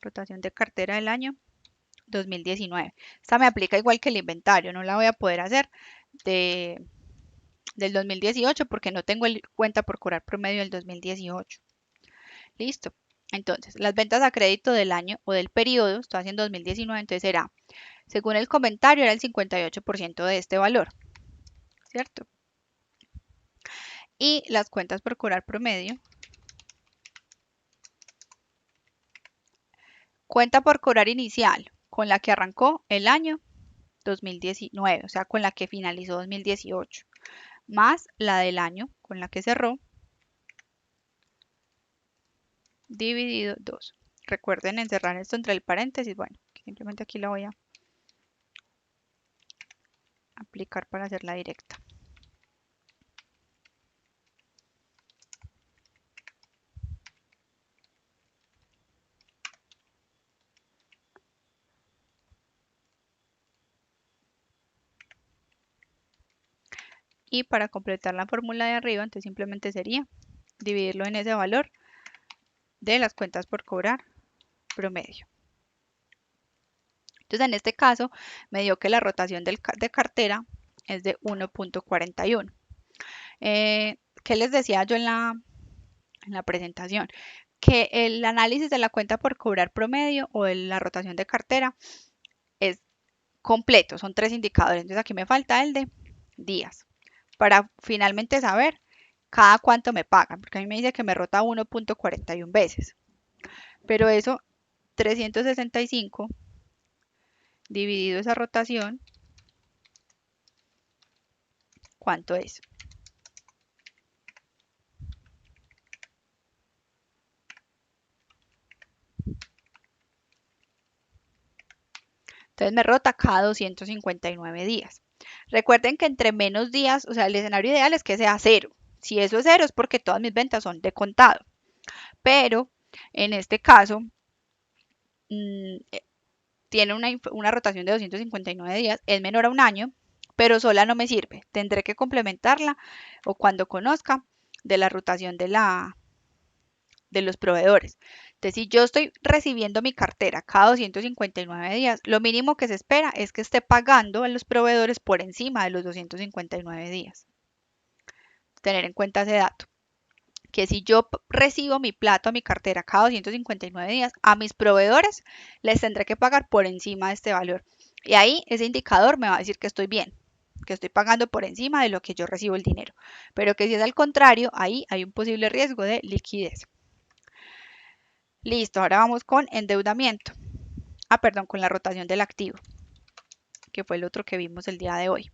Rotación de cartera del año 2019. Esta me aplica igual que el inventario, no la voy a poder hacer del 2018 porque no tengo cuenta por cobrar promedio del 2018. Listo. Entonces, las ventas a crédito del año o del periodo, estoy haciendo 2019, entonces será, según el comentario, era el 58% de este valor, ¿cierto? Y las cuentas por cobrar promedio, cuenta por cobrar inicial, con la que arrancó el año 2019, o sea, con la que finalizó 2018, más la del año con la que cerró, dividido 2. Recuerden encerrar esto entre el paréntesis, bueno, simplemente aquí la voy a aplicar para hacerla directa. Y para completar la fórmula de arriba, entonces simplemente sería dividirlo en ese valor de las cuentas por cobrar promedio. Entonces, en este caso, me dio que la rotación de cartera es de 1.41. ¿Qué les decía yo en la presentación? Que el análisis de la cuenta por cobrar promedio o de la rotación de cartera es completo, son 3 indicadores. Entonces, aquí me falta el de días para finalmente saber cada cuánto me pagan, porque a mí me dice que me rota 1.41 veces, pero eso 365 dividido esa rotación, ¿cuánto es? Entonces me rota cada 259 días. Recuerden que entre menos días, o sea, el escenario ideal es que sea cero. Si eso es cero es porque todas mis ventas son de contado. Pero en este caso tiene una rotación de 259 días, es menor a un año, pero sola no me sirve. Tendré que complementarla o cuando conozca de la rotación de los proveedores. Entonces, si yo estoy recibiendo mi cartera cada 259 días, lo mínimo que se espera es que esté pagando a los proveedores por encima de los 259 días. Tener en cuenta ese dato. Que si yo recibo mi plato a mi cartera cada 259 días, a mis proveedores les tendré que pagar por encima de este valor. Y ahí ese indicador me va a decir que estoy bien, que estoy pagando por encima de lo que yo recibo el dinero. Pero que si es al contrario, ahí hay un posible riesgo de liquidez. Listo, ahora vamos con endeudamiento. Perdón, con la rotación del activo, que fue el otro que vimos el día de hoy.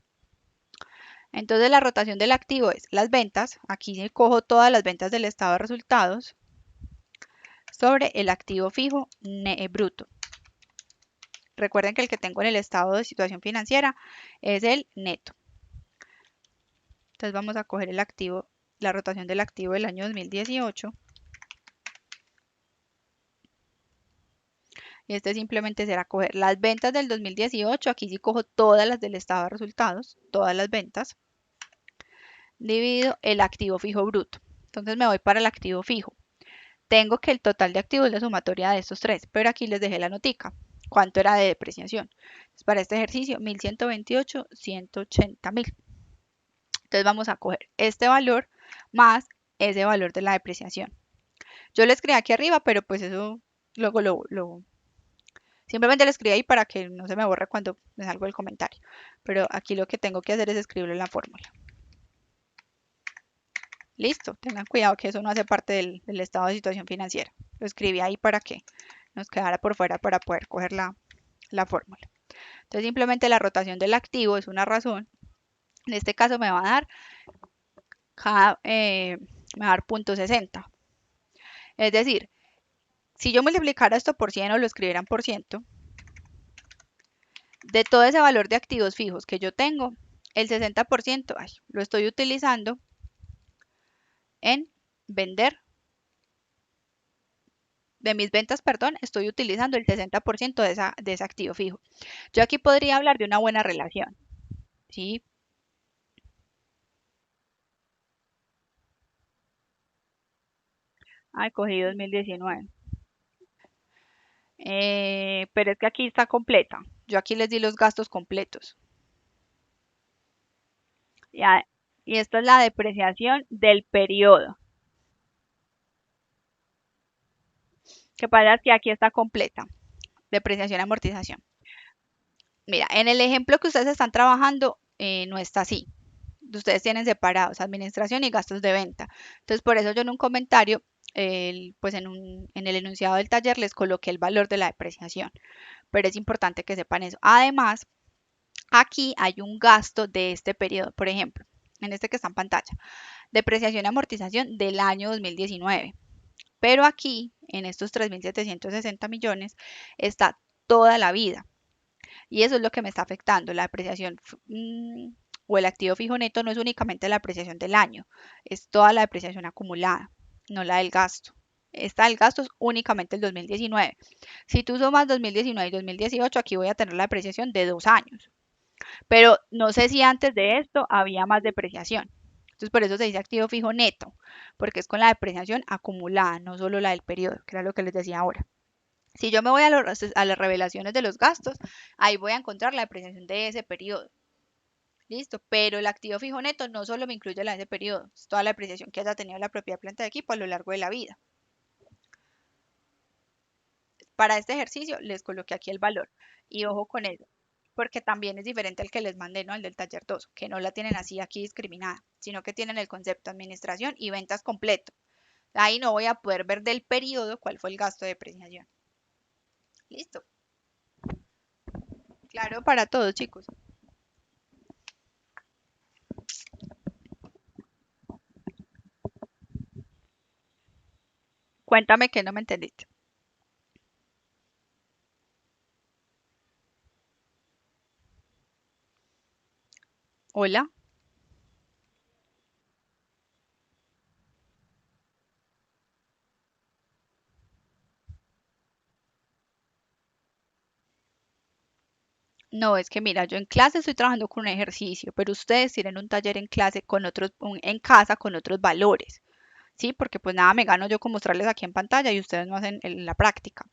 Entonces la rotación del activo es las ventas, aquí cojo todas las ventas del estado de resultados, sobre el activo fijo bruto. Recuerden que el que tengo en el estado de situación financiera es el neto. Entonces vamos a coger el activo, la rotación del activo del año 2018. Y este simplemente será coger las ventas del 2018, aquí sí cojo todas las del estado de resultados, todas las ventas, dividido el activo fijo bruto. Entonces me voy para el activo fijo. Tengo que el total de activos es la sumatoria de estos tres, pero aquí les dejé la notica. ¿Cuánto era de depreciación? Entonces, para este ejercicio, 1128, 180.000. Entonces vamos a coger este valor más ese valor de la depreciación. Yo lo escribí aquí arriba, pero pues eso luego simplemente lo escribí ahí para que no se me borre cuando me salgo el comentario. Pero aquí lo que tengo que hacer es escribirlo en la fórmula. Listo, tengan cuidado que eso no hace parte del estado de situación financiera. Lo escribí ahí para que nos quedara por fuera para poder coger la fórmula. Entonces simplemente la rotación del activo es una razón. En este caso me va a dar me va a dar 0.60. Es decir, si yo multiplicara esto por 100 o lo escribiera en por ciento, de todo ese valor de activos fijos que yo tengo, el 60% lo estoy utilizando en vender. De mis ventas, perdón, estoy utilizando el 60% de ese activo fijo. Yo aquí podría hablar de una buena relación, ¿sí? Cogí 2019. Pero es que aquí está completa. Yo aquí les di los gastos completos. Ya, y esta es la depreciación del periodo. Que pasa es que aquí está completa. Depreciación y amortización. Mira, en el ejemplo que ustedes están trabajando, no está así. Ustedes tienen separados administración y gastos de venta. Entonces, por eso yo en un comentario, pues en el enunciado del taller les coloqué el valor de la depreciación. Pero es importante que sepan eso. Además, aquí hay un gasto de este periodo. Por ejemplo, en este que está en pantalla, depreciación y amortización del año 2019. Pero aquí, en estos 3.760 millones, está toda la vida. Y eso es lo que me está afectando. La depreciación o el activo fijo neto no es únicamente la depreciación del año, es toda la depreciación acumulada, no la del gasto. Esta del gasto es únicamente el 2019. Si tú sumas 2019 y 2018, aquí voy a tener la depreciación de 2 años. Pero no sé si antes de esto había más depreciación. Entonces por eso se dice activo fijo neto, porque es con la depreciación acumulada, no solo la del periodo, que era lo que les decía ahora. Si yo me voy a las revelaciones de los gastos, ahí voy a encontrar la depreciación de ese periodo. Listo, pero el activo fijo neto no solo me incluye la de ese periodo, es toda la depreciación que haya tenido la propiedad planta de equipo a lo largo de la vida. Para este ejercicio les coloqué aquí el valor y ojo con eso, porque también es diferente al que les mandé, ¿no? El del taller 2, que no la tienen así aquí discriminada, sino que tienen el concepto administración y ventas completo. Ahí no voy a poder ver del periodo cuál fue el gasto de depreciación. Listo, claro para todos, chicos. Cuéntame que no me entendiste. Hola. No, es que mira, yo en clase estoy trabajando con un ejercicio, pero ustedes tienen un taller en clase con otros, en casa con otros valores, ¿sí? Porque pues nada me gano yo con mostrarles aquí en pantalla y ustedes no hacen la práctica.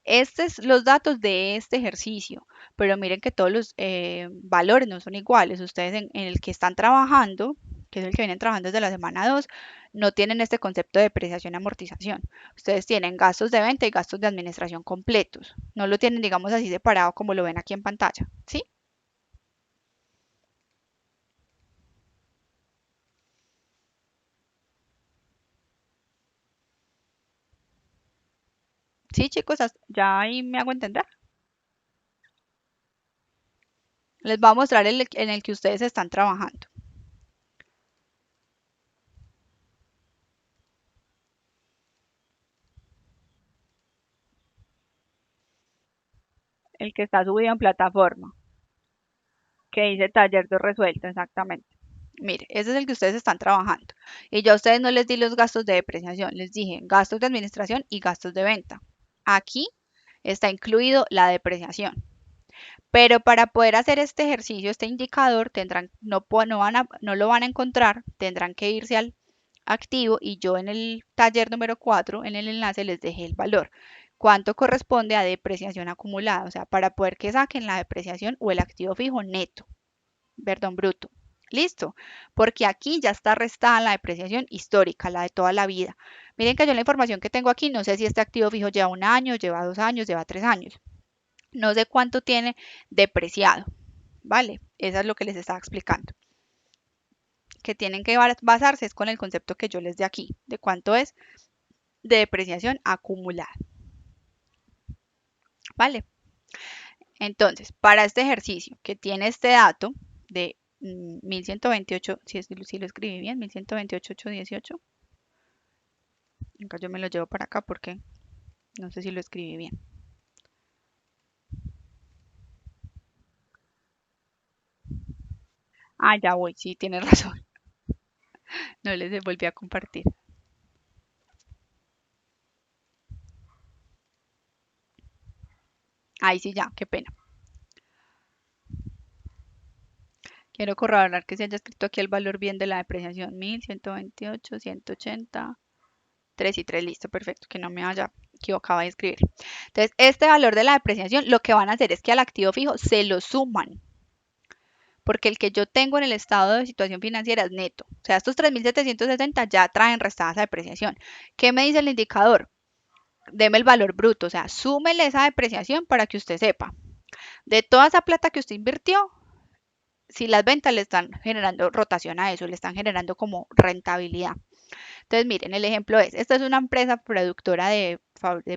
Estos es los datos de este ejercicio, pero miren que todos los valores no son iguales. Ustedes en el que están trabajando, que es el que vienen trabajando desde la semana 2, no tienen este concepto de depreciación y amortización. Ustedes tienen gastos de venta y gastos de administración completos. No lo tienen, digamos así, separado como lo ven aquí en pantalla, ¿sí? Sí, chicos, ya ahí me hago entender. Les voy a mostrar en el que ustedes están trabajando. El que está subido en plataforma, que dice taller de resuelto, exactamente. Mire, ese es el que ustedes están trabajando. Y yo a ustedes no les di los gastos de depreciación, les dije gastos de administración y gastos de venta. Aquí está incluido la depreciación. Pero para poder hacer este ejercicio, este indicador, tendrán, no lo van a encontrar, tendrán que irse al activo y yo en el taller número 4 en el enlace, les dejé el valor. ¿Cuánto corresponde a depreciación acumulada? O sea, para poder que saquen la depreciación o el activo fijo neto, perdón, bruto. Listo, porque aquí ya está restada la depreciación histórica, la de toda la vida. Miren que yo la información que tengo aquí, no sé si este activo fijo lleva 1 año, lleva 2 años, lleva 3 años. No sé cuánto tiene depreciado, ¿vale? Eso es lo que les estaba explicando. Que tienen que basarse es con el concepto que yo les di aquí, de cuánto es de depreciación acumulada, ¿vale? Entonces, para este ejercicio que tiene este dato de 1128, si lo escribí bien, 1128,818, acá yo me lo llevo para acá porque no sé si lo escribí bien. Ah, ya voy, sí, tienes razón, no les volví a compartir. Ahí sí, ya, qué pena. Quiero corroborar que se haya escrito aquí el valor bien de la depreciación, 1128, 180, 3 y 3, listo, perfecto, que no me haya equivocado de escribir. Entonces, este valor de la depreciación, lo que van a hacer es que al activo fijo se lo suman, porque el que yo tengo en el estado de situación financiera es neto. O sea, estos 3.760 ya traen restada esa depreciación. ¿Qué me dice el indicador? Deme el valor bruto, o sea, súmele esa depreciación para que usted sepa. De toda esa plata que usted invirtió, si las ventas le están generando rotación a eso, le están generando como rentabilidad. Entonces, miren, el ejemplo es, esta es una empresa productora de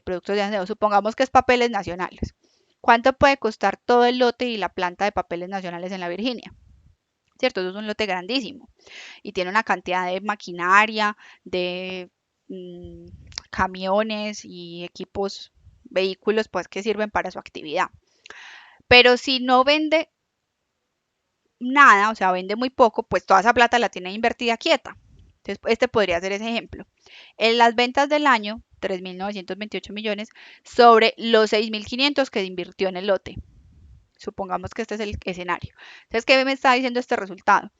productos de aseo, supongamos que es papeles nacionales. ¿Cuánto puede costar todo el lote y la planta de papeles nacionales en la Virginia? ¿Cierto? Eso es un lote grandísimo y tiene una cantidad de maquinaria, de mm, camiones y equipos, vehículos, pues que sirven para su actividad. Pero si no vende nada, o sea, vende muy poco, pues toda esa plata la tiene invertida quieta. Entonces, este podría ser ese ejemplo. En las ventas del año, 3.928 millones sobre los 6.500 que invirtió en el lote. Supongamos que este es el escenario. Entonces, ¿qué me está diciendo este resultado?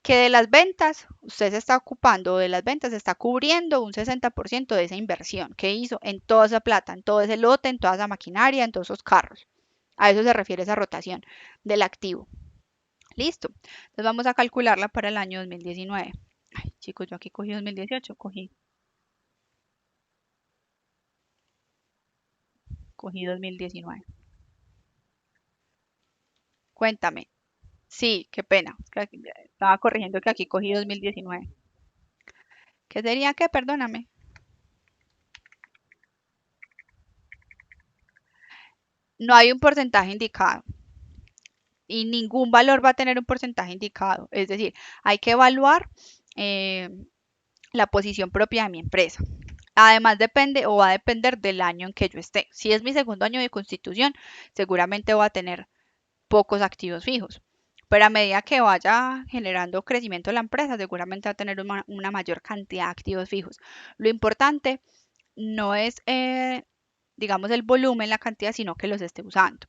Que de las ventas, usted se está ocupando, de las ventas se está cubriendo un 60% de esa inversión que hizo en toda esa plata, en todo ese lote, en toda esa maquinaria, en todos esos carros. A eso se refiere esa rotación del activo. Listo. Entonces vamos a calcularla para el año 2019. Ay, chicos, yo aquí cogí 2018, cogí 2019. Cuéntame. Sí, qué pena. Estaba corrigiendo que aquí cogí 2019. ¿Qué sería qué? Perdóname. No hay un porcentaje indicado y ningún valor va a tener un porcentaje indicado. Es decir, hay que evaluar eh, la posición propia de mi empresa. Además depende o va a depender del año en que yo esté. Si es mi segundo año de constitución, seguramente voy a tener pocos activos fijos. Pero a medida que vaya generando crecimiento la empresa, seguramente va a tener una mayor cantidad de activos fijos. Lo importante no es, digamos, el volumen, la cantidad, sino que los esté usando.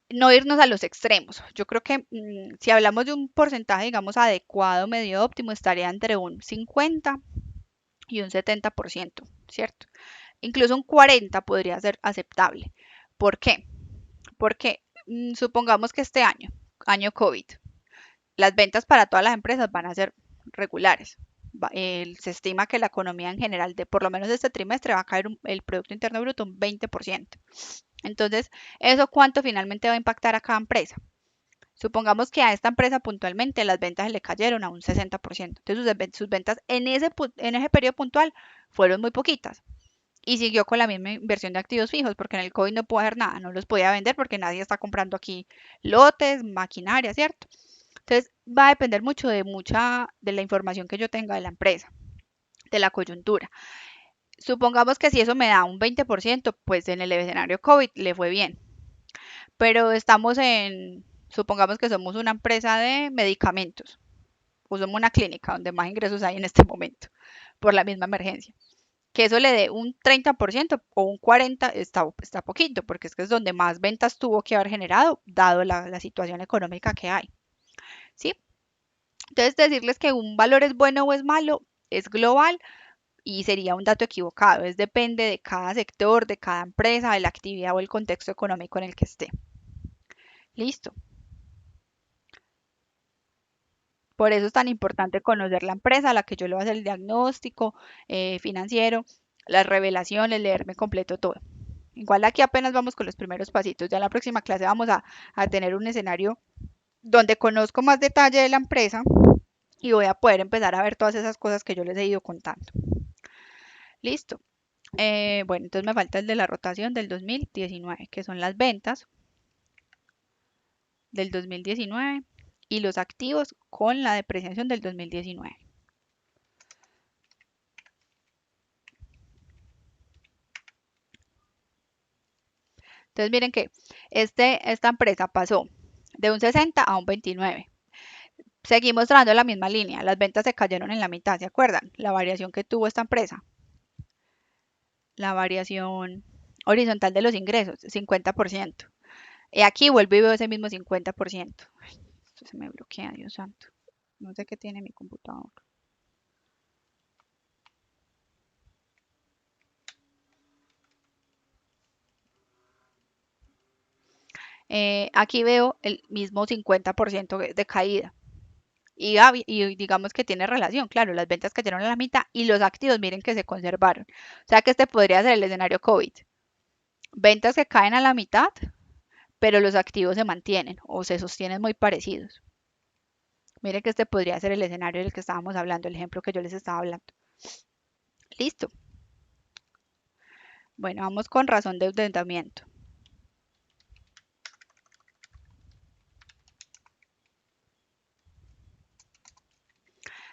No irnos a los extremos. Yo creo que si hablamos de un porcentaje, digamos, adecuado, medio óptimo, estaría entre un 50 y un 70%, ¿cierto? Incluso un 40 podría ser aceptable. ¿Por qué? Porque supongamos que este año, año COVID, las ventas para todas las empresas van a ser regulares. Se estima que la economía en general de por lo menos este trimestre va a caer el Producto Interno Bruto un 20%. Entonces, ¿eso cuánto finalmente va a impactar a cada empresa? Supongamos que a esta empresa puntualmente las ventas le cayeron a un 60%. Entonces sus ventas en ese periodo puntual fueron muy poquitas. Y siguió con la misma inversión de activos fijos, porque en el COVID no pudo hacer nada, no los podía vender porque nadie está comprando aquí lotes, maquinaria, ¿cierto? Entonces va a depender mucho de la información que yo tenga de la empresa, de la coyuntura. Supongamos que si eso me da un 20%, pues en el escenario COVID le fue bien. Pero supongamos que somos una empresa de medicamentos o somos una clínica donde más ingresos hay en este momento por la misma emergencia. Que eso le dé un 30% o un 40% está poquito, porque es que es donde más ventas tuvo que haber generado, dado la situación económica que hay. ¿Sí? Entonces, decirles que un valor es bueno o es malo es global y sería un dato equivocado. Es depende de cada sector, de cada empresa, de la actividad o el contexto económico en el que esté. Listo. Por eso es tan importante conocer la empresa a la que yo le voy a hacer el diagnóstico financiero, las revelaciones, leerme completo todo. Igual aquí apenas vamos con los primeros pasitos. Ya en la próxima clase vamos a tener un escenario donde conozco más detalle de la empresa y voy a poder empezar a ver todas esas cosas que yo les he ido contando. Listo. Bueno, entonces me falta el de la rotación del 2019, que son las ventas del 2019 y los activos con la depreciación del 2019. Entonces miren que esta empresa pasó de un 60 a un 29. Seguimos trabajando la misma línea. Las ventas se cayeron en la mitad, ¿se acuerdan? La variación que tuvo esta empresa. La variación horizontal de los ingresos, 50%. Y aquí vuelvo y veo ese mismo 50%. Ay, esto se me bloquea, Dios santo. No sé qué tiene mi computador. Aquí veo el mismo 50% de caída. Y digamos que tiene relación, claro, las ventas cayeron a la mitad y los activos, miren que se conservaron. O sea que este podría ser el escenario COVID. Ventas que caen a la mitad, pero los activos se mantienen o se sostienen muy parecidos. Miren que este podría ser el escenario del que estábamos hablando, el ejemplo que yo les estaba hablando. Listo. Bueno, vamos con razón de endeudamiento.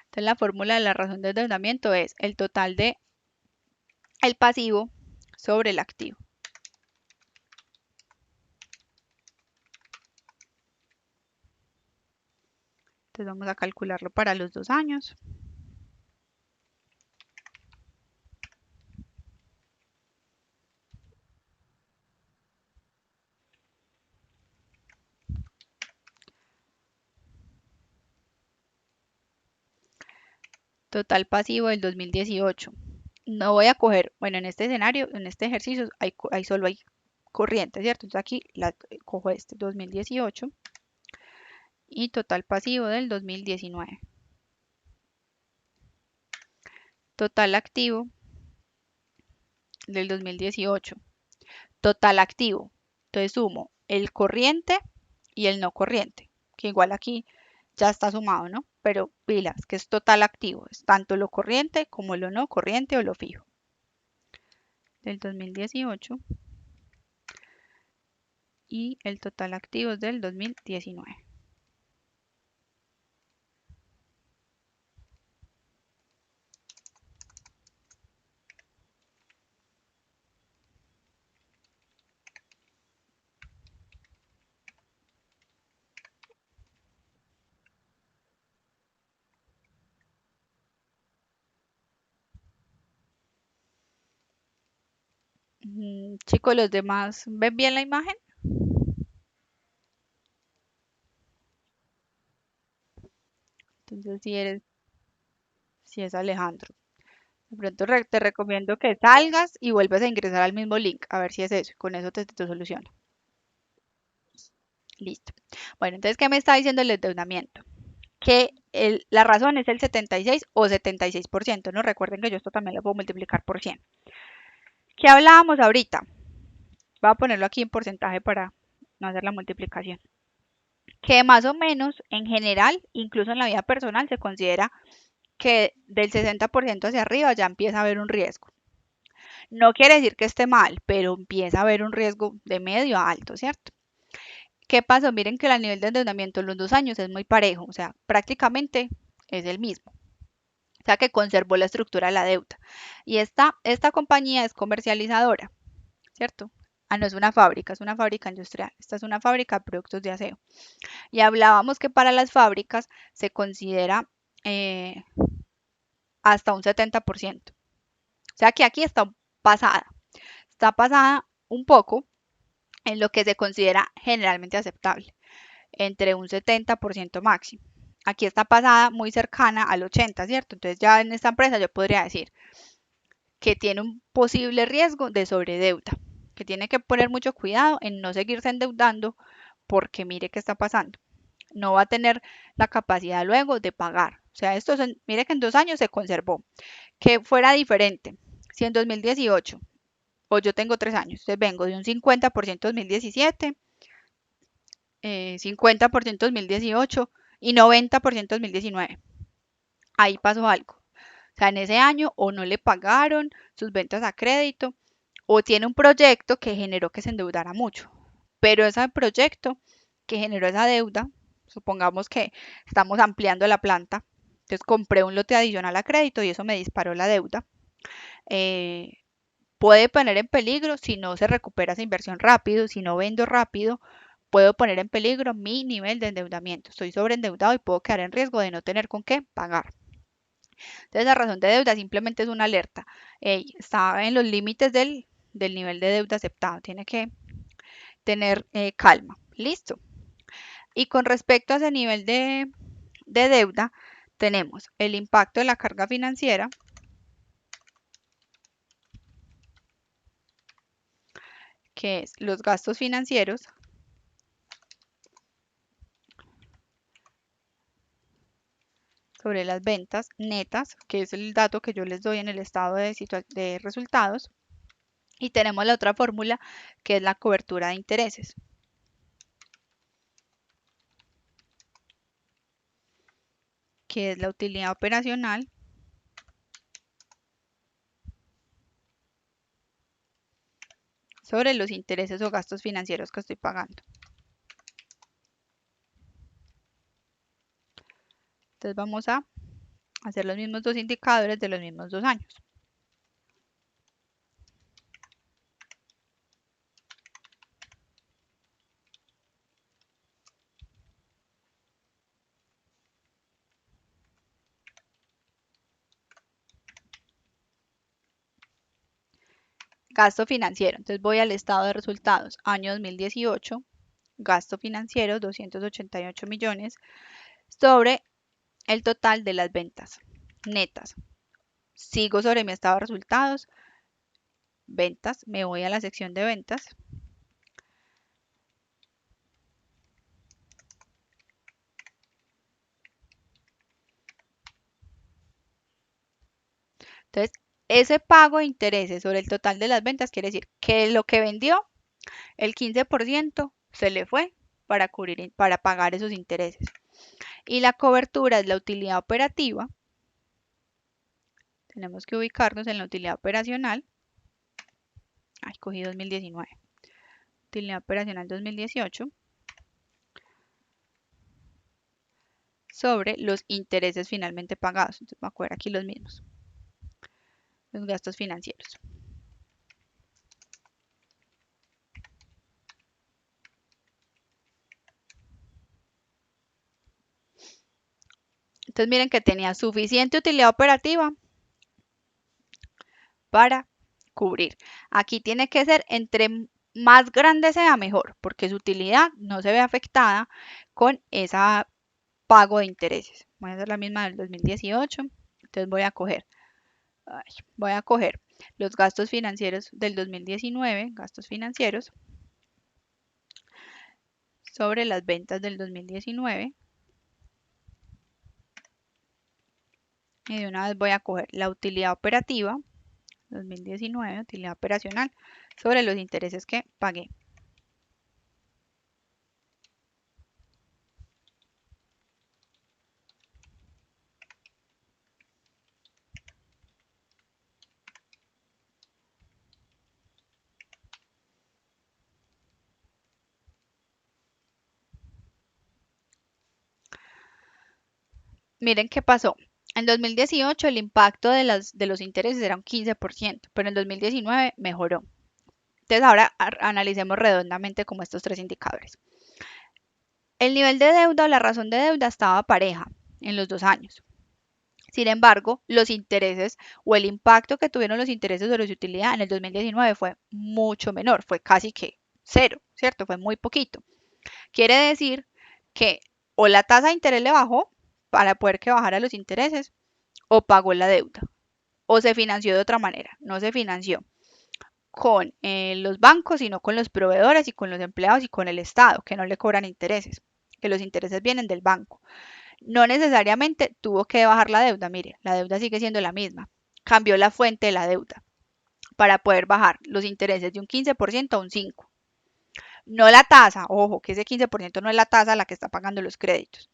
Entonces la fórmula de la razón de endeudamiento es el total de el pasivo sobre el activo. Entonces vamos a calcularlo para los 2 años. Total pasivo del 2018. No voy a coger, bueno, en este escenario, en este ejercicio, solo hay corriente, ¿cierto? Entonces aquí cojo este 2018 y total pasivo del 2019. Total activo del 2018. Total activo. Entonces sumo el corriente y el no corriente, que igual aquí ya está sumado, ¿no? Pero pilas, que es total activo, es tanto lo corriente como lo no corriente o lo fijo. Del 2018 y el total activo es del 2019. Chicos, los demás, ¿ven bien la imagen? Entonces, si es Alejandro. De pronto te recomiendo que salgas y vuelvas a ingresar al mismo link, a ver si es eso. Con eso te soluciona. Listo. Bueno, entonces, ¿qué me está diciendo el endeudamiento? Que la razón es el 76 o 76%, ¿no? Recuerden que yo esto también lo puedo multiplicar por 100. ¿Qué hablábamos ahorita? Voy a ponerlo aquí en porcentaje para no hacer la multiplicación. Que más o menos, en general, incluso en la vida personal, se considera que del 60% hacia arriba ya empieza a haber un riesgo. No quiere decir que esté mal, pero empieza a haber un riesgo de medio a alto, ¿cierto? ¿Qué pasó? Miren que el nivel de endeudamiento en los 2 años es muy parejo, o sea, prácticamente es el mismo. O sea, que conservó la estructura de la deuda. Y esta compañía es comercializadora, ¿cierto? Ah, no es una fábrica, es una fábrica industrial. Esta es una fábrica de productos de aseo. Y hablábamos que para las fábricas se considera hasta un 70%. O sea que aquí está pasada un poco en lo que se considera generalmente aceptable, entre un 70% máximo. Aquí está pasada muy cercana al 80%, ¿cierto? Entonces ya en esta empresa yo podría decir que tiene un posible riesgo de sobredeuda, que tiene que poner mucho cuidado en no seguirse endeudando porque mire qué está pasando. No va a tener la capacidad luego de pagar. O sea, mire que en 2 años se conservó. Que fuera diferente. Si en 2018, o yo tengo 3 años, entonces vengo de un 50% 2017, 50% 2018 y 90% 2019. Ahí pasó algo. O sea, en ese año o no le pagaron sus ventas a crédito o tiene un proyecto que generó que se endeudara mucho. Pero ese proyecto que generó esa deuda, supongamos que estamos ampliando la planta, entonces compré un lote adicional a crédito y eso me disparó la deuda. Eh, Puede poner en peligro si no se recupera esa inversión rápido, si no vendo rápido, puedo poner en peligro mi nivel de endeudamiento. Estoy sobreendeudado y puedo quedar en riesgo de no tener con qué pagar. Entonces, la razón de deuda simplemente es una alerta. Está en los límites del nivel de deuda aceptado. Tiene que tener calma. Listo. Y con respecto a ese nivel de deuda, tenemos el impacto de la carga financiera, que es los gastos financieros, sobre las ventas netas, que es el dato que yo les doy en el estado de resultados. Y tenemos la otra fórmula, que es la cobertura de intereses. Que es la utilidad operacional sobre los intereses o gastos financieros que estoy pagando. Entonces vamos a hacer los mismos dos indicadores de los mismos 2 años. Gasto financiero. Entonces voy al estado de resultados. Año 2018, gasto financiero 288 millones sobre el total de las ventas. netas. Sigo sobre mi estado de resultados, ventas, me voy a la sección de ventas. Entonces, ese pago de intereses sobre el total de las ventas quiere decir que lo que vendió, el 15% se le fue para cubrir, para pagar esos intereses. Y la cobertura es la utilidad operativa. Tenemos que ubicarnos en la utilidad operacional. Ay, cogí 2019. Utilidad operacional 2018. Sobre los intereses finalmente pagados. Entonces, voy a coger aquí los mismos. Los gastos financieros. Entonces miren que tenía suficiente utilidad operativa para cubrir. Aquí tiene que ser entre más grande sea mejor, porque su utilidad no se ve afectada con ese pago de intereses. Voy a hacer la misma del 2018. Entonces voy a coger los gastos financieros del 2019, gastos financieros, sobre las ventas del 2019. Y de una vez voy a coger la utilidad operativa 2019, utilidad operacional, sobre los intereses que pagué. Miren qué pasó. En 2018 el impacto de los intereses era un 15%, pero en 2019 mejoró. Entonces ahora analicemos redondamente como estos tres indicadores. El nivel de deuda o la razón de deuda estaba pareja en los 2 años. Sin embargo, los intereses o el impacto que tuvieron los intereses sobre su utilidad en el 2019 fue mucho menor, fue casi que cero, ¿cierto? Fue muy poquito. Quiere decir que o la tasa de interés le bajó para poder que bajara los intereses o pagó la deuda o se financió de otra manera. No se financió con los bancos, sino con los proveedores y con los empleados y con el Estado, que no le cobran intereses, que los intereses vienen del banco. No necesariamente tuvo que bajar la deuda, mire, la deuda sigue siendo la misma. Cambió la fuente de la deuda para poder bajar los intereses de un 15% a un 5%. No la tasa, ojo, que ese 15% no es la tasa a la que está pagando los créditos.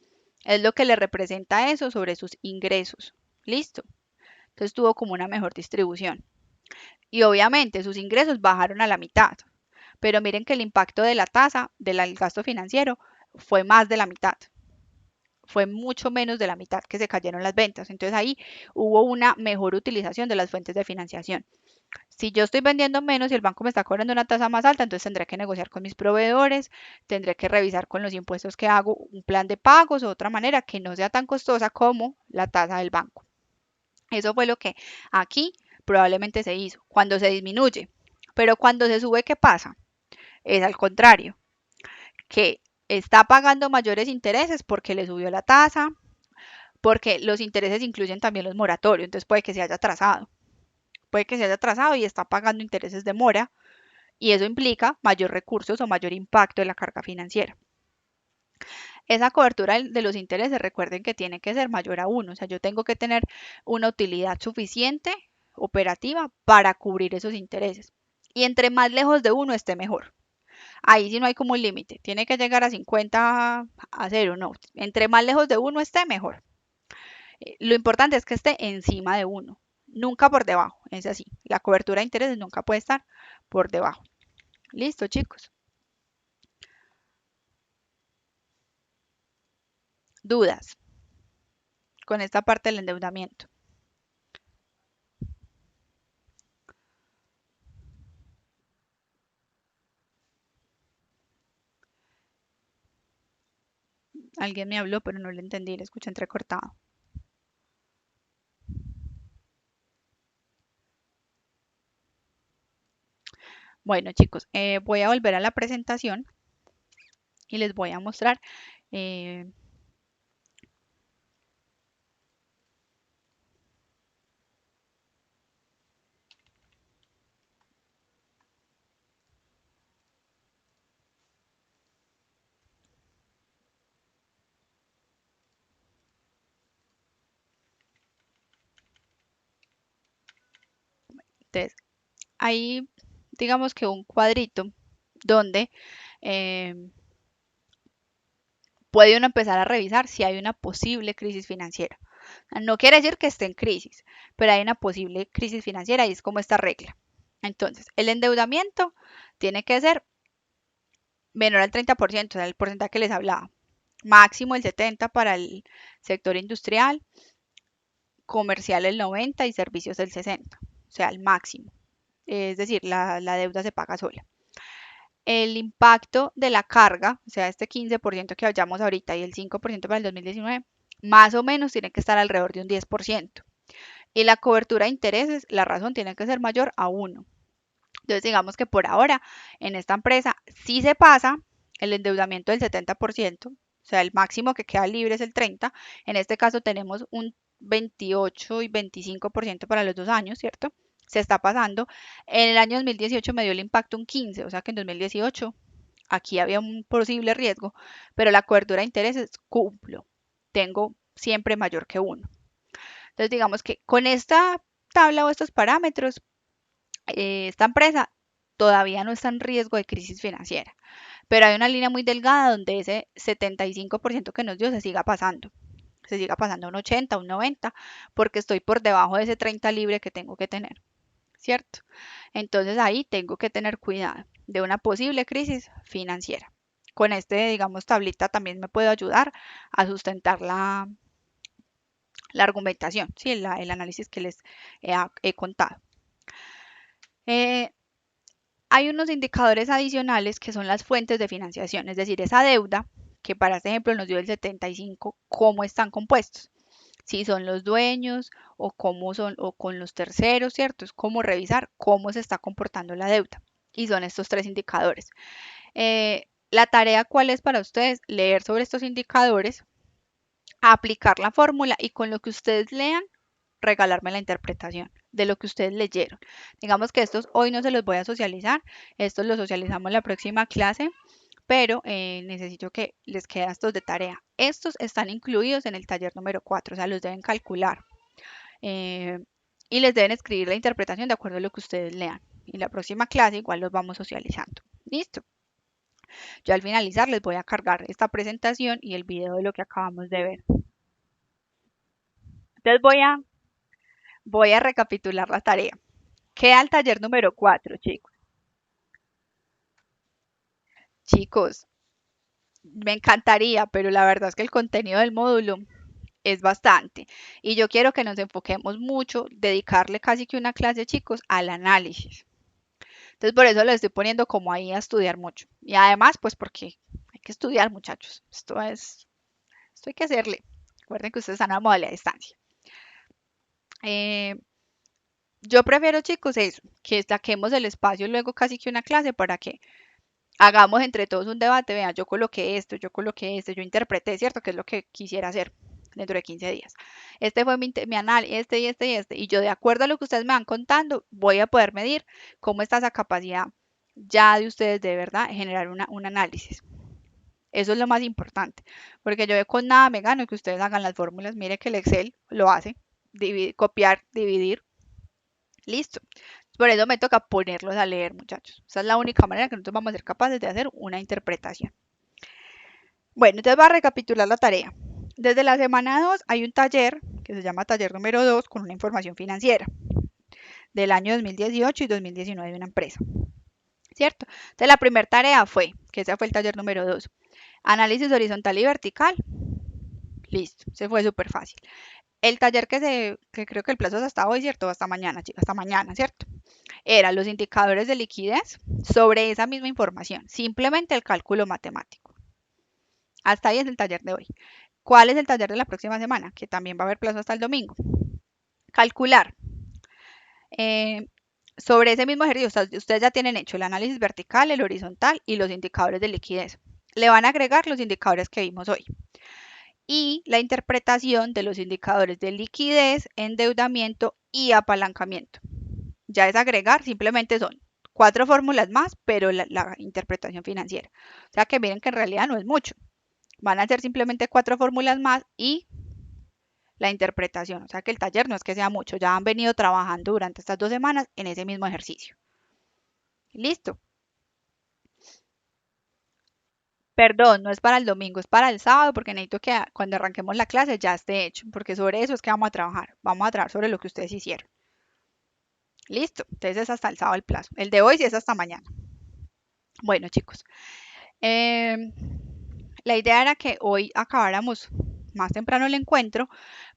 Es lo que le representa eso sobre sus ingresos. ¿Listo? Entonces tuvo como una mejor distribución. Y obviamente sus ingresos bajaron a la mitad. Pero miren que el impacto de la tasa del gasto financiero fue más de la mitad. Fue mucho menos de la mitad que se cayeron las ventas. Entonces ahí hubo una mejor utilización de las fuentes de financiación. Si yo estoy vendiendo menos y el banco me está cobrando una tasa más alta, entonces tendré que negociar con mis proveedores, tendré que revisar con los impuestos que hago un plan de pagos o otra manera que no sea tan costosa como la tasa del banco. Eso fue lo que aquí probablemente se hizo cuando se disminuye. Pero cuando se sube, ¿qué pasa? Es al contrario, que está pagando mayores intereses porque le subió la tasa, porque los intereses incluyen también los moratorios, entonces puede que se haya atrasado. Puede que se haya atrasado y está pagando intereses de mora y eso implica mayor recursos o mayor impacto en la carga financiera. Esa cobertura de los intereses, recuerden que tiene que ser mayor a 1, o sea, yo tengo que tener una utilidad suficiente operativa para cubrir esos intereses. Y entre más lejos de 1 esté mejor. Ahí sí no hay como un límite, tiene que llegar a 50 a 0, no. Entre más lejos de 1 esté mejor. Lo importante es que esté encima de 1, nunca por debajo, es así. La cobertura de intereses nunca puede estar por debajo. Listo, chicos. Dudas con esta parte del endeudamiento. Alguien me habló, pero no le entendí, le escuché entrecortado. Bueno, chicos, voy a volver a la presentación y les voy a mostrar eh, Entonces, hay, digamos que un cuadrito donde eh, puede uno empezar a revisar si hay una posible crisis financiera. No quiere decir que esté en crisis, pero hay una posible crisis financiera y es como esta regla. Entonces, el endeudamiento tiene que ser menor al 30%, o sea, el porcentaje que les hablaba. Máximo el 70% para el sector industrial, comercial el 90% y servicios el 60%, o sea, el máximo. Es decir, la deuda se paga sola. El impacto de la carga, o sea, este 15% que hablamos ahorita y el 5% para el 2019, más o menos tiene que estar alrededor de un 10%. Y la cobertura de intereses, la razón tiene que ser mayor a 1. Entonces, digamos que por ahora en esta empresa sí se pasa el endeudamiento del 70%, o sea, el máximo que queda libre es el 30%. En este caso tenemos un 28 y 25% para los 2 años, ¿cierto? Se está pasando. En el año 2018 me dio el impacto un 15%, o sea que en 2018 aquí había un posible riesgo, pero la cobertura de intereses cumplo. Tengo siempre mayor que 1. Entonces, digamos que con esta tabla o estos parámetros, esta empresa todavía no está en riesgo de crisis financiera, pero hay una línea muy delgada donde ese 75% que nos dio se siga pasando a un 80, un 90, porque estoy por debajo de ese 30 libre que tengo que tener, ¿cierto? Entonces ahí tengo que tener cuidado de una posible crisis financiera. Con este, digamos, tablita también me puedo ayudar a sustentar la argumentación, ¿sí? El análisis que les he contado. Eh, Hay unos indicadores adicionales que son las fuentes de financiación, es decir, esa deuda que para este ejemplo nos dio el 75, cómo están compuestos, si son los dueños o cómo son o con los terceros, ¿cierto? Es como revisar cómo se está comportando la deuda. Y son estos tres indicadores. La tarea, ¿cuál es para ustedes? Leer sobre estos indicadores, aplicar la fórmula y con lo que ustedes lean, regalarme la interpretación de lo que ustedes leyeron. Digamos que estos hoy no se los voy a socializar, estos los socializamos en la próxima clase, pero necesito que les queden estos de tarea. Estos están incluidos en el taller número 4, o sea, los deben calcular eh, y les deben escribir la interpretación de acuerdo a lo que ustedes lean. Y en la próxima clase igual los vamos socializando. ¿Listo? Yo al finalizar les voy a cargar esta presentación y el video de lo que acabamos de ver. Entonces voy a recapitular la tarea. Queda el taller número 4, chicos. Chicos, me encantaría, pero la verdad es que el contenido del módulo es bastante. Y yo quiero que nos enfoquemos mucho, dedicarle casi que una clase, chicos, al análisis. Entonces, por eso lo estoy poniendo como ahí a estudiar mucho. Y además, pues porque hay que estudiar, muchachos. Esto hay que hacerle. Recuerden que ustedes están a modalidad de distancia. Eh, yo prefiero, chicos, eso, que saquemos el espacio luego casi que una clase para que hagamos entre todos un debate, vean, yo coloqué esto, yo interpreté, ¿cierto? Que es lo que quisiera hacer dentro de 15 días. Este fue mi análisis, y yo de acuerdo a lo que ustedes me van contando, voy a poder medir cómo está esa capacidad ya de ustedes de verdad generar un análisis. Eso es lo más importante, porque yo con nada me gano que ustedes hagan las fórmulas, mire que el Excel lo hace, copiar, dividir, listo. Por eso me toca ponerlos a leer, muchachos. Esa es la única manera que nosotros vamos a ser capaces de hacer una interpretación. Bueno, entonces va a recapitular la tarea. Desde la semana 2 hay un taller que se llama taller número 2 con una información financiera del año 2018 y 2019 de una empresa. ¿Cierto? Entonces la primera tarea fue, que ese fue el taller número 2, análisis horizontal y vertical. Listo, se fue súper fácil. El taller que creo que el plazo es hasta hoy, ¿cierto? Hasta mañana, chicas, hasta mañana, ¿cierto? Eran los indicadores de liquidez sobre esa misma información, simplemente el cálculo matemático. Hasta ahí es el taller de hoy. ¿Cuál es el taller de la próxima semana? Que también va a haber plazo hasta el domingo. Calcular. Sobre ese mismo ejercicio, ustedes ya tienen hecho el análisis vertical, el horizontal y los indicadores de liquidez. Le van a agregar los indicadores que vimos hoy. Y la interpretación de los indicadores de liquidez, endeudamiento y apalancamiento. Ya es agregar, simplemente son 4 fórmulas más, pero la interpretación financiera. O sea que miren que en realidad no es mucho. Van a ser simplemente 4 fórmulas más y la interpretación. O sea que el taller no es que sea mucho, ya han venido trabajando durante estas 2 semanas en ese mismo ejercicio. Listo. Perdón, no es para el domingo, es para el sábado porque necesito que cuando arranquemos la clase ya esté hecho, porque sobre eso es que vamos a trabajar. Vamos a trabajar sobre lo que ustedes hicieron. Listo. Entonces es hasta el sábado el plazo. El de hoy sí es hasta mañana. Bueno, chicos. em, la idea era que hoy acabáramos más temprano el encuentro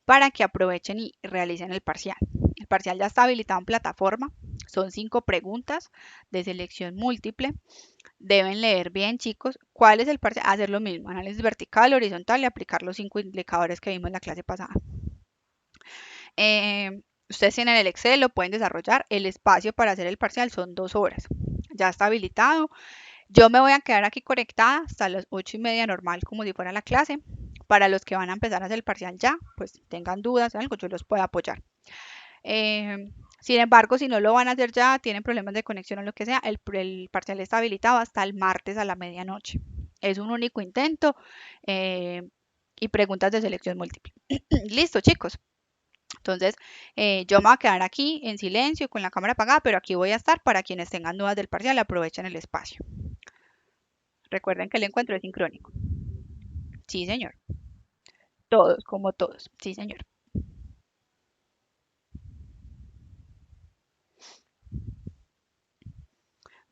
para que aprovechen y realicen el parcial. El parcial ya está habilitado en plataforma. Son 5 preguntas de selección múltiple. Deben leer bien, chicos. ¿Cuál es el parcial? Hacer lo mismo, análisis vertical, horizontal y aplicar los 5 indicadores que vimos en la clase pasada. Ustedes tienen el Excel, lo pueden desarrollar. El espacio para hacer el parcial son 2 horas. Ya está habilitado. Yo me voy a quedar aquí conectada hasta las 8:30 normal, como si fuera la clase. Para los que van a empezar a hacer el parcial ya, pues tengan dudas, algo, yo los puedo apoyar. Sin embargo, si no lo van a hacer ya, tienen problemas de conexión o lo que sea, el parcial está habilitado hasta el martes a la medianoche. Es un único intento eh, y preguntas de selección múltiple. Listo, chicos. Entonces, yo me voy a quedar aquí en silencio con la cámara apagada, pero aquí voy a estar para quienes tengan dudas del parcial, aprovechen el espacio. Recuerden que el encuentro es sincrónico. Sí, señor. Todos, como todos. Sí, señor.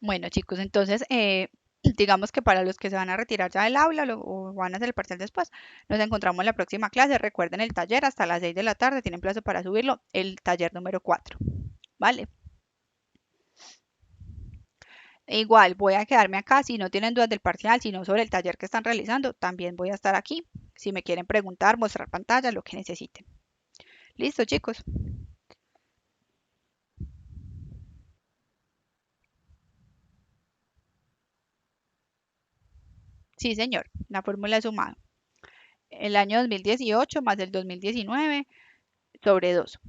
Bueno, chicos, entonces, digamos que para los que se van a retirar ya del aula o van a hacer el parcial después, nos encontramos en la próxima clase. Recuerden el taller hasta las 6 de la tarde, tienen plazo para subirlo, el taller número 4. ¿Vale? E igual, voy a quedarme acá. Si no tienen dudas del parcial, sino sobre el taller que están realizando, también voy a estar aquí. Si me quieren preguntar, mostrar pantalla, lo que necesiten. Listo, chicos. Sí, señor. La fórmula es sumado. El año 2018 más el 2019 sobre 2.